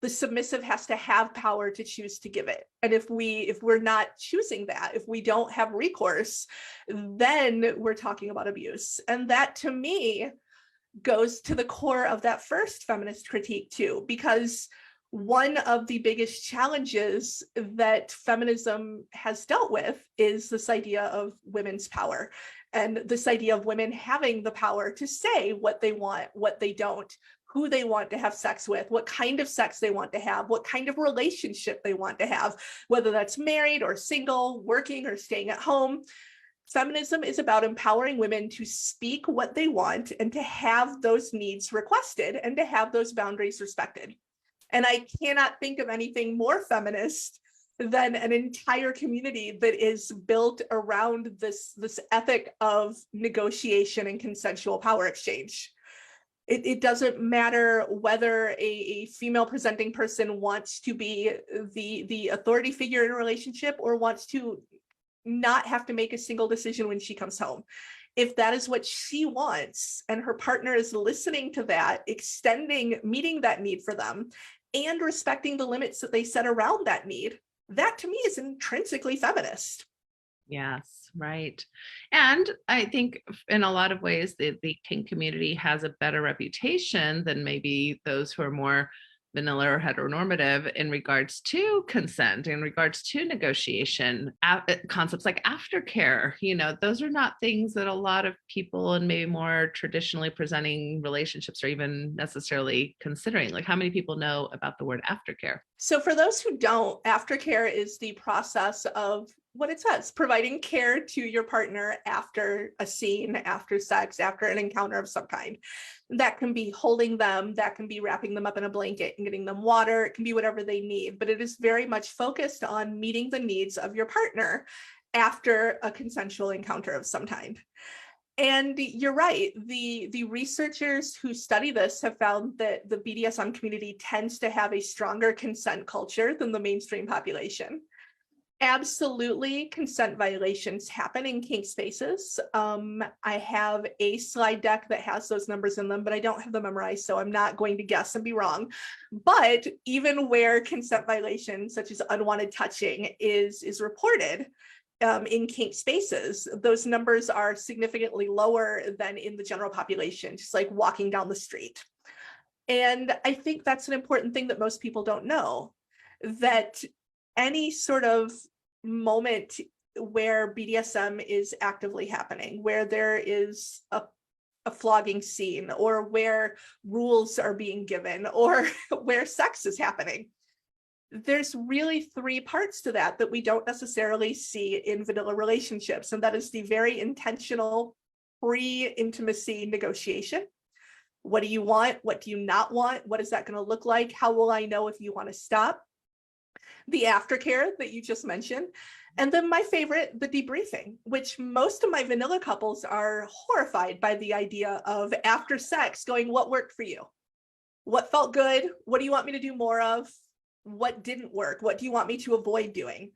the submissive has to have power to choose to give it. And if we're not choosing that, if we don't have recourse, then we're talking about abuse. And that, to me, goes to the core of that first feminist critique too, because one of the biggest challenges that feminism has dealt with is this idea of women's power, and this idea of women having the power to say what they want, what they don't, who they want to have sex with, what kind of sex they want to have, what kind of relationship they want to have, whether that's married or single, working or staying at home. Feminism is about empowering women to speak what they want and to have those needs requested and to have those boundaries respected. And I cannot think of anything more feminist than an entire community that is built around this ethic of negotiation and consensual power exchange. It doesn't matter whether a female presenting person wants to be the authority figure in a relationship or wants to not have to make a single decision when she comes home. If that is what she wants and her partner is listening to that, meeting that need for them, and respecting the limits that they set around that need, that to me is intrinsically feminist. Yes, right. And I think in a lot of ways, the kink community has a better reputation than maybe those who are more vanilla or heteronormative in regards to consent, in regards to negotiation, concepts like aftercare. Those are not things that a lot of people in maybe more traditionally presenting relationships are even necessarily considering. Like, how many people know about the word aftercare? So for those who don't, aftercare is the process of what it says, providing care to your partner after a scene, after sex, after an encounter of some kind. That can be holding them, that can be wrapping them up in a blanket and getting them water, it can be whatever they need, but it is very much focused on meeting the needs of your partner after a consensual encounter of some kind. And you're right, the researchers who study this have found that the BDSM community tends to have a stronger consent culture than the mainstream population. Absolutely, consent violations happen in kink spaces. I have a slide deck that has those numbers in them, but I don't have them memorized, so I'm not going to guess and be wrong. But even where consent violations, such as unwanted touching, is reported in kink spaces, those numbers are significantly lower than in the general population, just like walking down the street. And I think that's an important thing that most people don't know, that any sort of moment where BDSM is actively happening, where there is a flogging scene, or where rules are being given, or where sex is happening, there's really three parts to that we don't necessarily see in vanilla relationships. And that is the very intentional pre-intimacy negotiation. What do you want? What do you not want? What is that going to look like? How will I know if you want to stop? The aftercare that you just mentioned. And then my favorite, the debriefing, which most of my vanilla couples are horrified by the idea of after sex going, what worked for you? What felt good? What do you want me to do more of? What didn't work? What do you want me to avoid doing?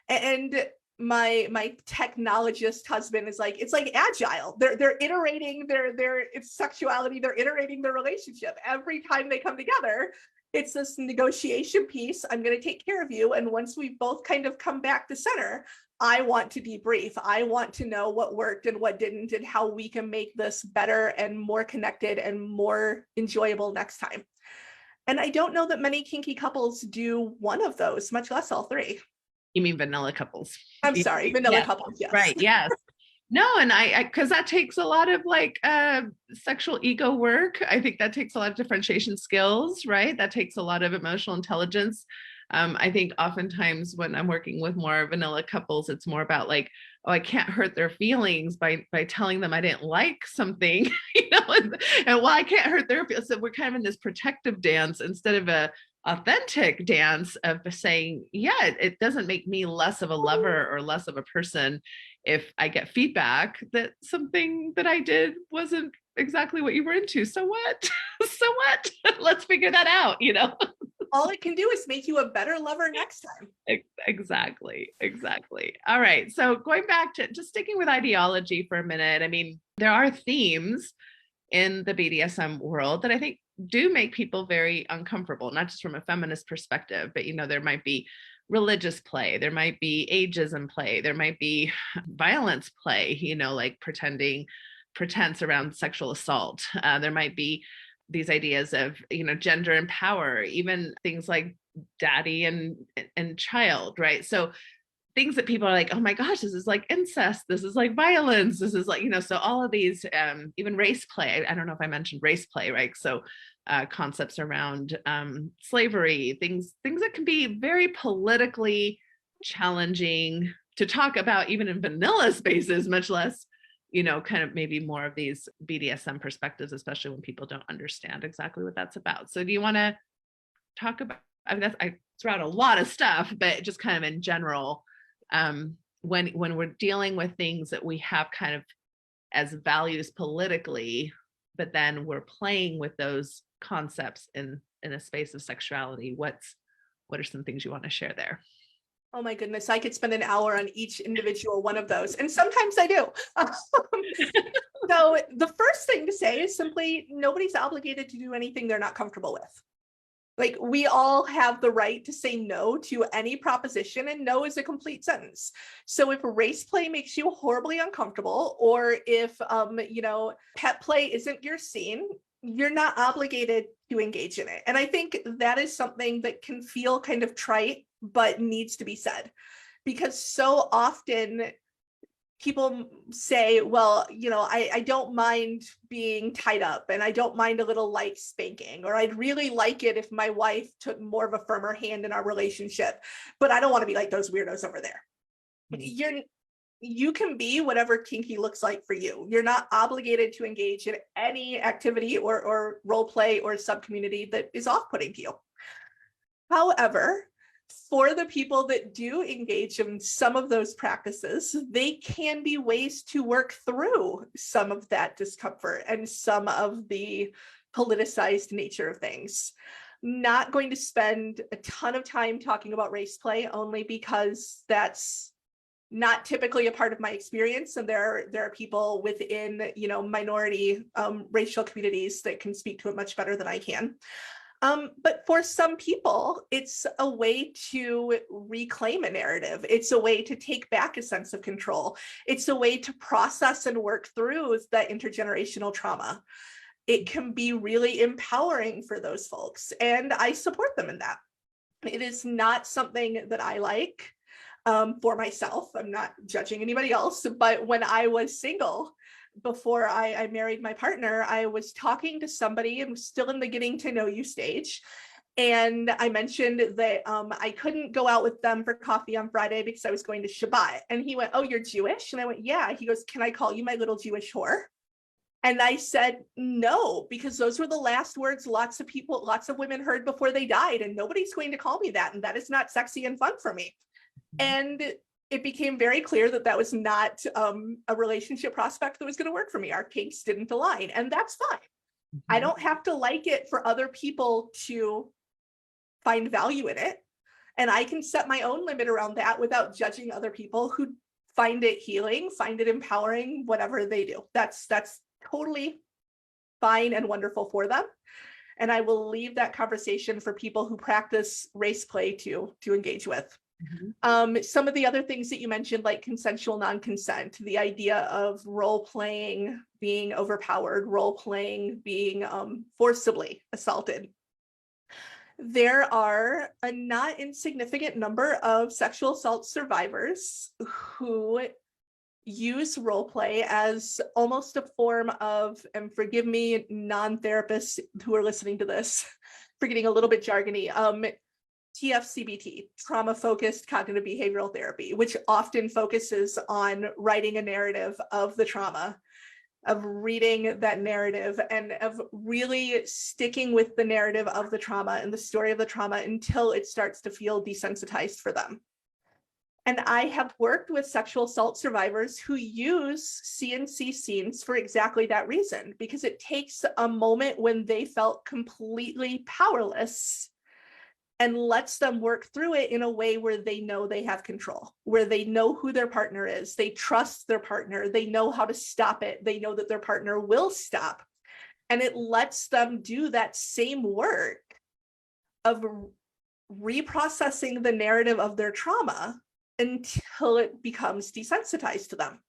And my technologist husband is like, it's like agile. They're iterating it's sexuality. They're iterating their relationship every time they come together. It's this negotiation piece. I'm going to take care of you. And once we both kind of come back to center, I want to debrief. I want to know what worked and what didn't, and how we can make this better and more connected and more enjoyable next time. And I don't know that many kinky couples do one of those, much less all three. You mean vanilla couples? I'm sorry, vanilla couples, yes. Right, yes. No, and I because that takes a lot of sexual ego work. I think that takes a lot of differentiation skills, right? That takes a lot of emotional intelligence. I think oftentimes when I'm working with more vanilla couples, it's more about like, oh, I can't hurt their feelings by telling them I didn't like something, and well, I can't hurt their feelings. So we're kind of in this protective dance instead of a authentic dance of saying, yeah, it doesn't make me less of a lover or less of a person if I get feedback that something that I did wasn't exactly what you were into. So what? So what? Let's figure that out, All it can do is make you a better lover next time. Exactly. All right. So going back to just sticking with ideology for a minute, I mean, there are themes in the BDSM world that I think do make people very uncomfortable, not just from a feminist perspective, but, there might be religious play, there might be ageism play, there might be violence play, like pretending pretense around sexual assault. There might be these ideas of, gender and power, even things like daddy and child, right? So things that people are like, oh my gosh, this is like incest, this is like violence, this is like, so all of these, even race play. I don't know if I mentioned race play, right? So concepts around slavery, things that can be very politically challenging to talk about, even in vanilla spaces, much less, kind of maybe more of these BDSM perspectives, especially when people don't understand exactly what that's about. So do you want to talk about, I threw out a lot of stuff, but just kind of in general, when we're dealing with things that we have kind of as values politically, but then we're playing with those concepts in a space of sexuality, what are some things you want to share there? Oh my goodness, I could spend an hour on each individual one of those, and sometimes I do. So the first thing to say is simply, nobody's obligated to do anything they're not comfortable with. Like, we all have the right to say no to any proposition, and no is a complete sentence. So if race play makes you horribly uncomfortable, or if, pet play isn't your scene, you're not obligated to engage in it. And I think that is something that can feel kind of trite, but needs to be said, because so often people say, well, I don't mind being tied up, and I don't mind a little light spanking, or I'd really like it if my wife took more of a firmer hand in our relationship, but I don't want to be like those weirdos over there. Mm-hmm. You can be whatever kinky looks like for you. You're not obligated to engage in any activity or role play or sub-community that is off-putting to you. However, for the people that do engage in some of those practices, they can be ways to work through some of that discomfort and some of the politicized nature of things. Not going to spend a ton of time talking about race play, only because that's not typically a part of my experience, and there are people within minority racial communities that can speak to it much better than I can. But for some people, it's a way to reclaim a narrative. It's a way to take back a sense of control. It's a way to process and work through that intergenerational trauma. It can be really empowering for those folks, and I support them in that. It is not something that I like for myself. I'm not judging anybody else, but when I was single, before I married my partner, I was talking to somebody and was still in the getting to know you stage. And I mentioned that I couldn't go out with them for coffee on Friday because I was going to Shabbat. And he went, "Oh, you're Jewish?" And I went, "Yeah." He goes, "Can I call you my little Jewish whore?" And I said, "No," because those were the last words lots of women heard before they died. And nobody's going to call me that. And that is not sexy and fun for me. And it became very clear that that was not a relationship prospect that was going to work for me. Our kinks didn't align, and that's fine. Mm-hmm. I don't have to like it for other people to find value in it. And I can set my own limit around that without judging other people who find it healing, find it empowering, whatever they do. That's totally fine and wonderful for them. And I will leave that conversation for people who practice race play to engage with. Mm-hmm. Some of the other things that you mentioned, like consensual non-consent, the idea of role-playing being overpowered, role-playing being forcibly assaulted. There are a not insignificant number of sexual assault survivors who use role play as almost a form of, and forgive me, non-therapists who are listening to this, for getting a little bit jargony, TFCBT, trauma-focused cognitive behavioral therapy, which often focuses on writing a narrative of the trauma, of reading that narrative, and of really sticking with the narrative of the trauma and the story of the trauma until it starts to feel desensitized for them. And I have worked with sexual assault survivors who use CNC scenes for exactly that reason, because it takes a moment when they felt completely powerless and lets them work through it in a way where they know they have control, where they know who their partner is, they trust their partner, they know how to stop it, they know that their partner will stop. And it lets them do that same work of reprocessing the narrative of their trauma until it becomes desensitized to them.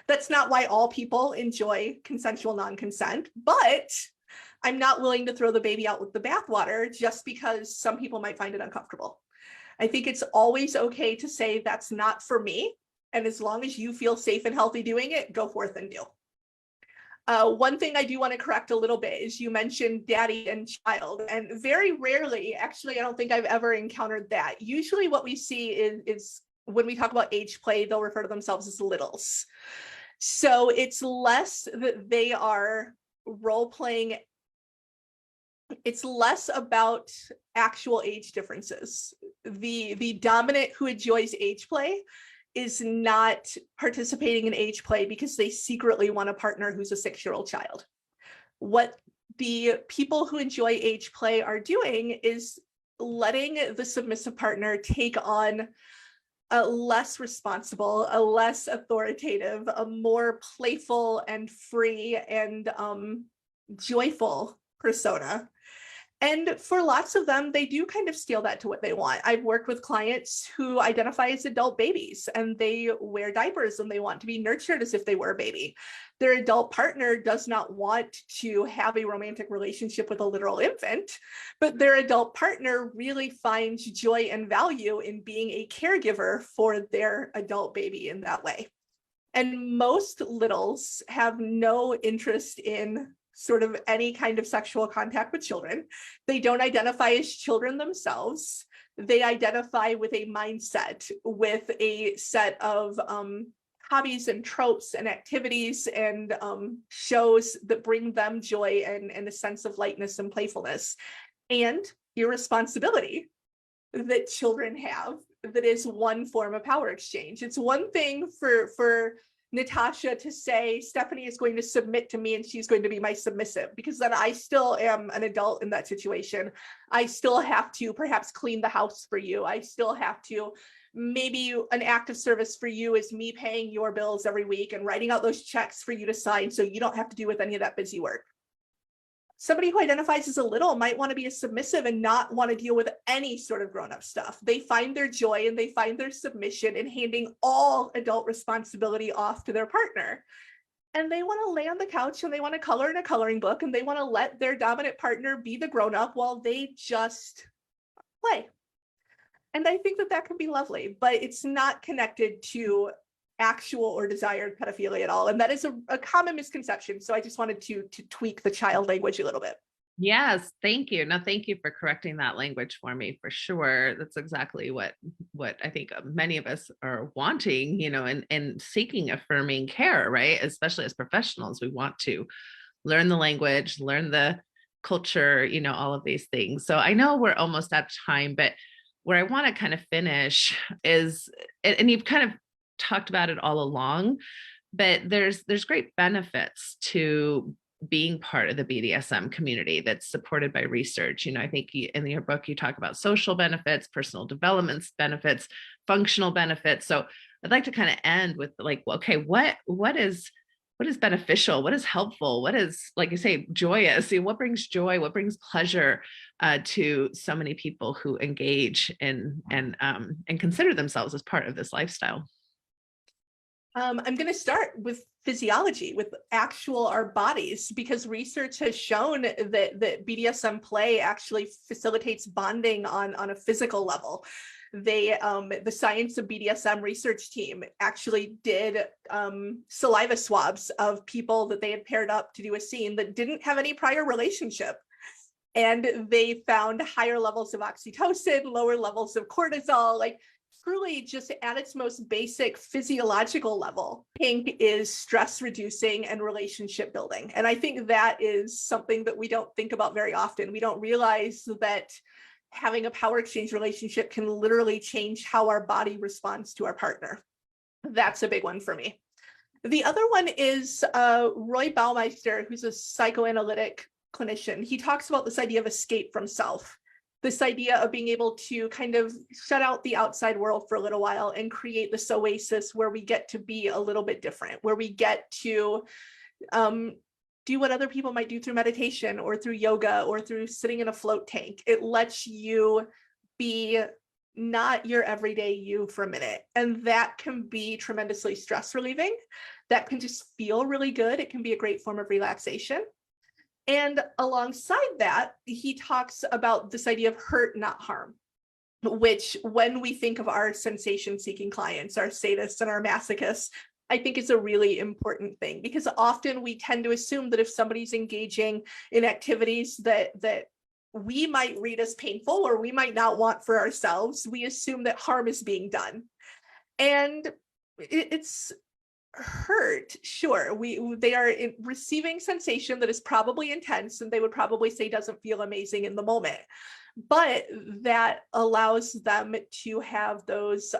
That's not why all people enjoy consensual non-consent, but I'm not willing to throw the baby out with the bathwater just because some people might find it uncomfortable. I think it's always okay to say that's not for me. And as long as you feel safe and healthy doing it, go forth and do. One thing I do want to correct a little bit is you mentioned daddy and child, and very rarely, actually, I don't think I've ever encountered that. Usually what we see is when we talk about age play, they'll refer to themselves as littles. So it's less that they are role playing. It's less about actual age differences. The dominant who enjoys age play is not participating in age play because they secretly want a partner who's a 6-year-old child. What the people who enjoy age play are doing is letting the submissive partner take on a less responsible, a less authoritative, a more playful and free and joyful persona. And for lots of them, they do kind of steal that to what they want. I've worked with clients who identify as adult babies and they wear diapers and they want to be nurtured as if they were a baby. Their adult partner does not want to have a romantic relationship with a literal infant, but their adult partner really finds joy and value in being a caregiver for their adult baby in that way. And most littles have no interest in sort of any kind of sexual contact with children. They don't identify as children themselves. They identify with a mindset, with a set of hobbies and tropes and activities and shows that bring them joy and a sense of lightness and playfulness and irresponsibility that children have. That is one form of power exchange. It's one thing for Natasha to say, Stephanie is going to submit to me and she's going to be my submissive, because then I still am an adult in that situation. I still have to perhaps clean the house for you. I still have to, maybe an act of service for you is me paying your bills every week and writing out those checks for you to sign so you don't have to do with any of that busy work. Somebody who identifies as a little might want to be a submissive and not want to deal with any sort of grown-up stuff. They find their joy and they find their submission in handing all adult responsibility off to their partner. And they want to lay on the couch and they want to color in a coloring book and they want to let their dominant partner be the grown-up while they just play. And I think that that can be lovely, but it's not connected to actual or desired pedophilia at all. And that is a common misconception. So I just wanted to tweak the child language a little bit. Yes, thank you. No, thank you for correcting that language for me, for sure. That's exactly what I think many of us are wanting, and seeking affirming care, right? Especially as professionals, we want to learn the language, learn the culture, all of these things. So I know we're almost out of time, but where I want to kind of finish is, and you've kind of talked about it all along, but there's great benefits to being part of the BDSM community that's supported by research. I think in your book, you talk about social benefits, personal development benefits, functional benefits. So I'd like to kind of end with okay, what is beneficial? What is helpful? What is, like you say, joyous? What brings joy? What brings pleasure to so many people who engage in and consider themselves as part of this lifestyle? I'm going to start with physiology, with our bodies, because research has shown that BDSM play actually facilitates bonding on a physical level. The Science of BDSM research team actually did saliva swabs of people that they had paired up to do a scene that didn't have any prior relationship. And they found higher levels of oxytocin, lower levels of cortisol, truly just at its most basic physiological level. Kink is stress reducing and relationship building. And I think that is something that we don't think about very often. We don't realize that having a power exchange relationship can literally change how our body responds to our partner. That's a big one for me. The other one is Roy Baumeister, who's a psychoanalytic clinician. He talks about this idea of escape from self. This idea of being able to kind of shut out the outside world for a little while and create this oasis where we get to be a little bit different, where we get to do what other people might do through meditation or through yoga or through sitting in a float tank. It lets you be not your everyday you for a minute. And that can be tremendously stress relieving. that can just feel really good. It can be a great form of relaxation. And alongside that, he talks about this idea of hurt, not harm, which when we think of our sensation-seeking clients, our sadists and our masochists, I think is a really important thing, because often we tend to assume that if somebody's engaging in activities that we might read as painful or we might not want for ourselves, we assume that harm is being done. And it's hurt, sure. They are receiving sensation that is probably intense, and they would probably say doesn't feel amazing in the moment. But that allows them to have those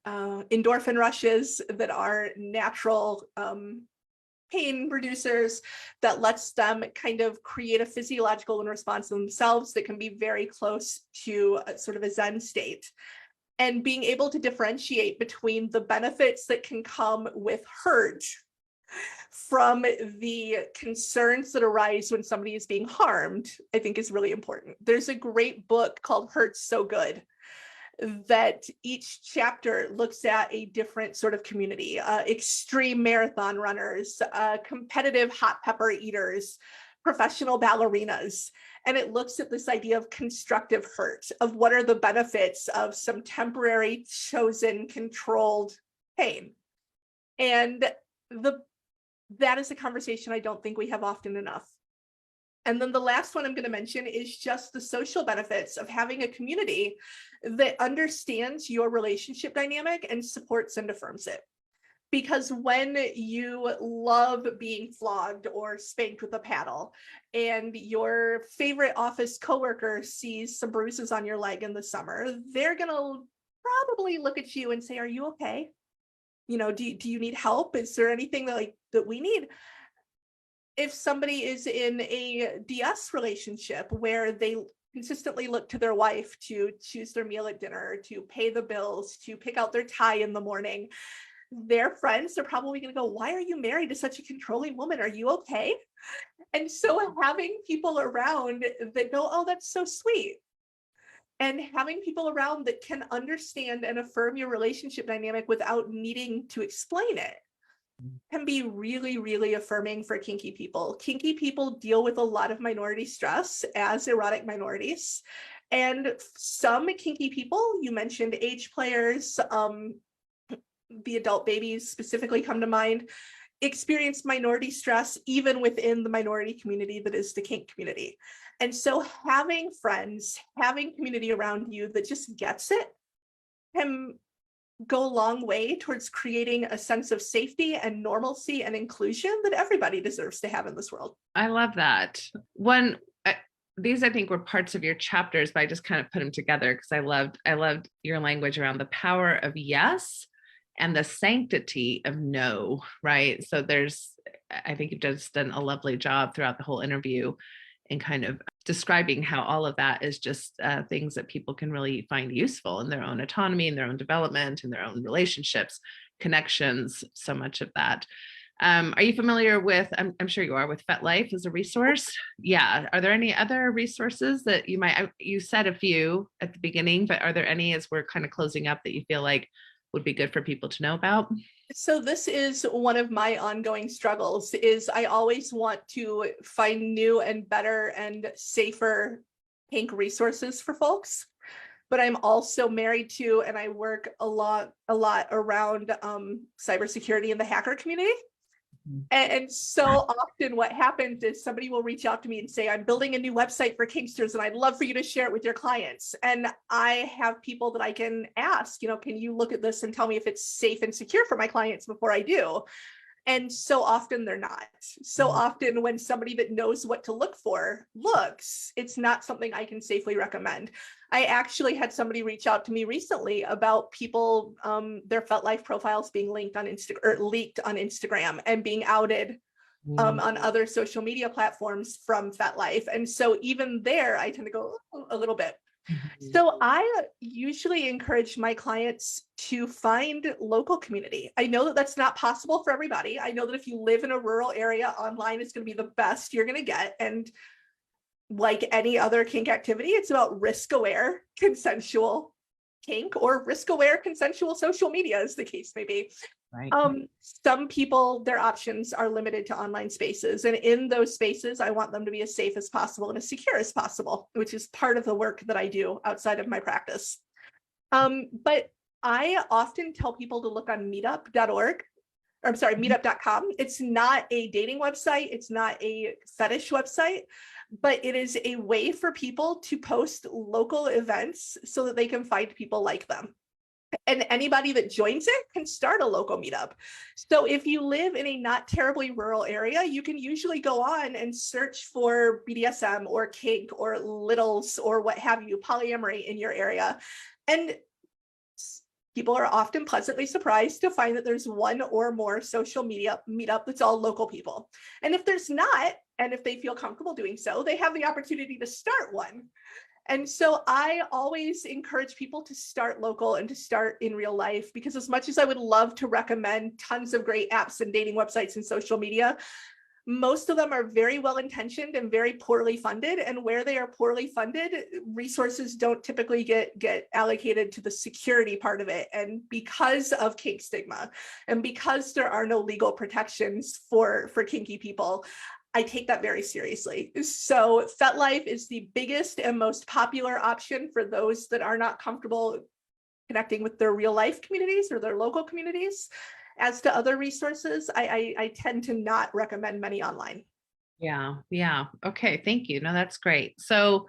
endorphin rushes that are natural pain producers, that lets them kind of create a physiological response themselves that can be very close to a sort of a Zen state. And being able to differentiate between the benefits that can come with hurt from the concerns that arise when somebody is being harmed, I think is really important. There's a great book called Hurt's So Good, that each chapter looks at a different sort of community, extreme marathon runners, competitive hot pepper eaters, professional ballerinas. And it looks at this idea of constructive hurt, of what are the benefits of some temporary, chosen, controlled pain. And that is a conversation I don't think we have often enough. And then the last one I'm going to mention is just the social benefits of having a community that understands your relationship dynamic and supports and affirms it. Because when you love being flogged or spanked with a paddle, and your favorite office coworker sees some bruises on your leg in the summer, they're going to probably look at you and say, "Are you okay? You know, do you need help? Is there anything that we need?" If somebody is in a DS relationship where they consistently look to their wife to choose their meal at dinner, to pay the bills, to pick out their tie in the morning, their friends are probably going to go, "Why are you married to such a controlling woman? Are you okay?" And so having people around that go, "Oh, that's so sweet," and having people around that can understand and affirm your relationship dynamic without needing to explain it can be really, really affirming for kinky people. Kinky people deal with a lot of minority stress as erotic minorities. And some kinky people, you mentioned age players, the adult babies specifically come to mind, experience minority stress even within the minority community that is the kink community. And so having friends, having community around you that just gets it can go a long way towards creating a sense of safety and normalcy and inclusion that everybody deserves to have in this world. I love that. These I think were parts of your chapters, but I just kind of put them together because I loved your language around the power of yes and the sanctity of no, right? So I think you've just done a lovely job throughout the whole interview in kind of describing how all of that is just things that people can really find useful in their own autonomy, in their own development, in their own relationships, connections, so much of that. Are you familiar with, I'm sure you are, with FetLife as a resource? Yeah. Are there any other resources that you said a few at the beginning, but are there any as we're kind of closing up that you feel like would be good for people to know about? So this is one of my ongoing struggles, is I always want to find new and better and safer kink resources for folks. But I'm also married to, and I work a lot around cybersecurity in the hacker community. And so often what happens is somebody will reach out to me and say, "I'm building a new website for Kinksters and I'd love for you to share it with your clients." And I have people that I can ask, "Can you look at this and tell me if it's safe and secure for my clients before I do?" And so often they're not. So often when somebody that knows what to look for looks, it's not something I can safely recommend. I actually had somebody reach out to me recently about people, their FetLife profiles being leaked on Instagram and being outed on other social media platforms from FetLife. And so even there, I tend to go a little bit. So I usually encourage my clients to find local community. I know that that's not possible for everybody. I know that if you live in a rural area, online is going to be the best you're going to get. And like any other kink activity, it's about risk-aware, consensual kink, or risk-aware, consensual social media, as the case may be. Right. Some people, their options are limited to online spaces. And in those spaces, I want them to be as safe as possible and as secure as possible, which is part of the work that I do outside of my practice. But I often tell people to look on meetup.org. Or I'm sorry, meetup.com. It's not a dating website. It's not a fetish website, but it is a way for people to post local events so that they can find people like them. And anybody that joins it can start a local meetup. So if you live in a not terribly rural area, you can usually go on and search for BDSM or kink or littles or what have you, polyamory in your area. And people are often pleasantly surprised to find that there's one or more social media meetup that's all local people. And if there's not, and if they feel comfortable doing so, they have the opportunity to start one. And so I always encourage people to start local and to start in real life, because as much as I would love to recommend tons of great apps and dating websites and social media, most of them are very well intentioned and very poorly funded. And where they are poorly funded, resources don't typically get allocated to the security part of it. And because of kink stigma, and because there are no legal protections for kinky people, I take that very seriously. So FetLife is the biggest and most popular option for those that are not comfortable connecting with their real life communities or their local communities. As to other resources, I tend to not recommend many online. Yeah. Yeah. Okay. Thank you. No, that's great. So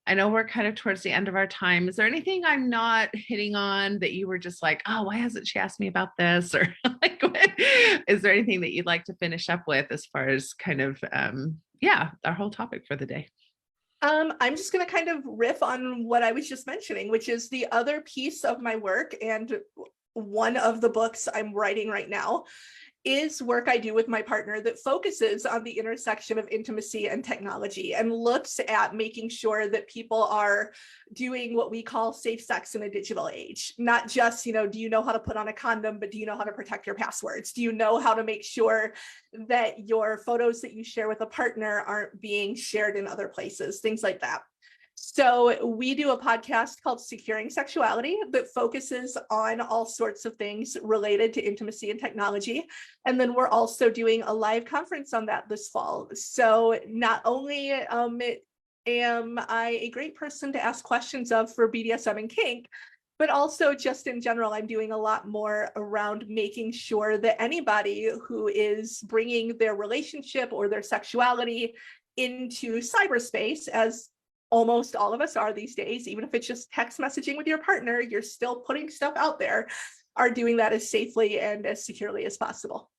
I know we're kind of towards the end of our time. Is there anything I'm not hitting on that you were just like, oh, why hasn't she asked me about this? Or like, is there anything that you'd like to finish up with as far as kind of, our whole topic for the day? I'm just going to kind of riff on what I was just mentioning, which is the other piece of my work. And one of the books I'm writing right now is work I do with my partner that focuses on the intersection of intimacy and technology and looks at making sure that people are doing what we call safe sex in a digital age. Not just, do you know how to put on a condom, but do you know how to protect your passwords? Do you know how to make sure that your photos that you share with a partner aren't being shared in other places, things like that. So we do a podcast called Securing Sexuality that focuses on all sorts of things related to intimacy and technology. And then we're also doing a live conference on that this fall. So not only am I a great person to ask questions of for BDSM and kink, but also just in general, I'm doing a lot more around making sure that anybody who is bringing their relationship or their sexuality into cyberspace, as almost all of us are these days, even if it's just text messaging with your partner, you're still putting stuff out there, are doing that as safely and as securely as possible.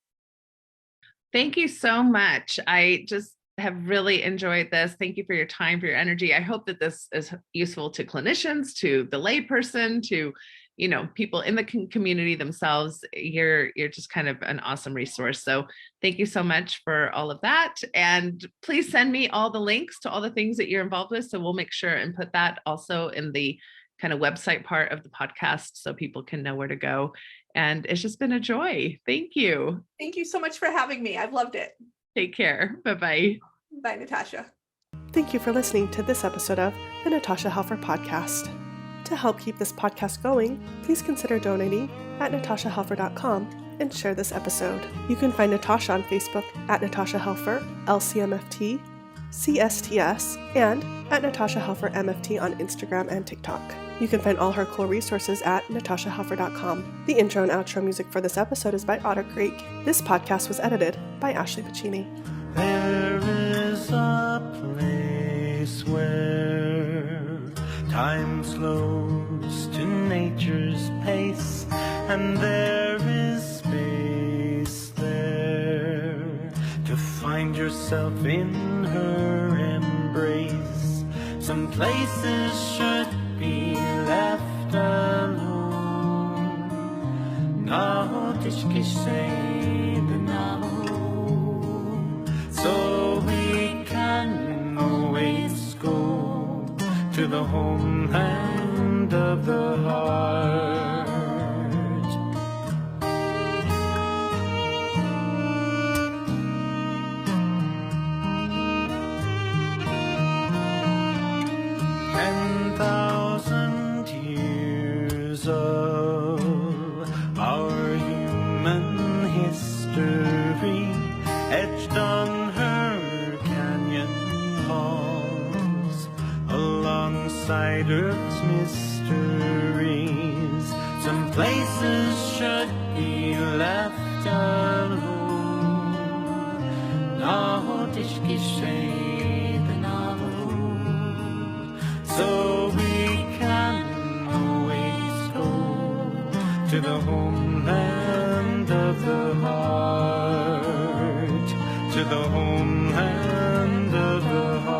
Thank you so much. I just have really enjoyed this. Thank you for your time, for your energy. I hope that this is useful to clinicians, to the layperson, to people in the community themselves. You're just kind of an awesome resource. So thank you so much for all of that. And please send me all the links to all the things that you're involved with. So we'll make sure and put that also in the kind of website part of the podcast so people can know where to go. And it's just been a joy. Thank you. Thank you so much for having me. I've loved it. Take care. Bye-bye. Bye, Natasha. Thank you for listening to this episode of the Natasha Helfer Podcast. To help keep this podcast going, please consider donating at natashahelfer.com and share this episode. You can find Natasha on Facebook at Natasha Helfer, LCMFT, CSTS, and at Natasha Helfer MFT on Instagram and TikTok. You can find all her cool resources at natashahelfer.com. The intro and outro music for this episode is by Otter Creek. This podcast was edited by Ashley Puccini. There is a place where time slows to nature's pace, and there is space there to find yourself in her embrace. Some places should be left alone. Now so we can always go to the homeland of the heart. Years of our human etched on her canyon walls. Alongside Earth's mysteries, some places should be left alone. Något ist geschehen, so we can always go to the homeland of the heart, to the homeland of the heart.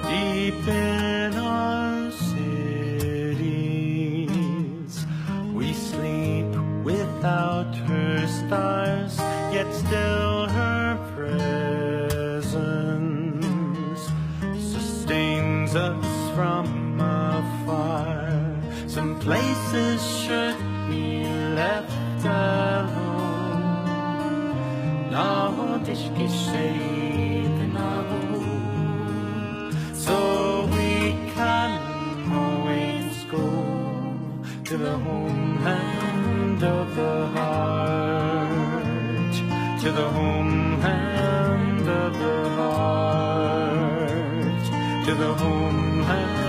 Deep in our cities, we sleep without her stars, yet still her presence sustains us from afar. Some places should be left alone. Något ist geschehen, so we can always go to the homeland of the heart, to the homeland of the heart, to the homeland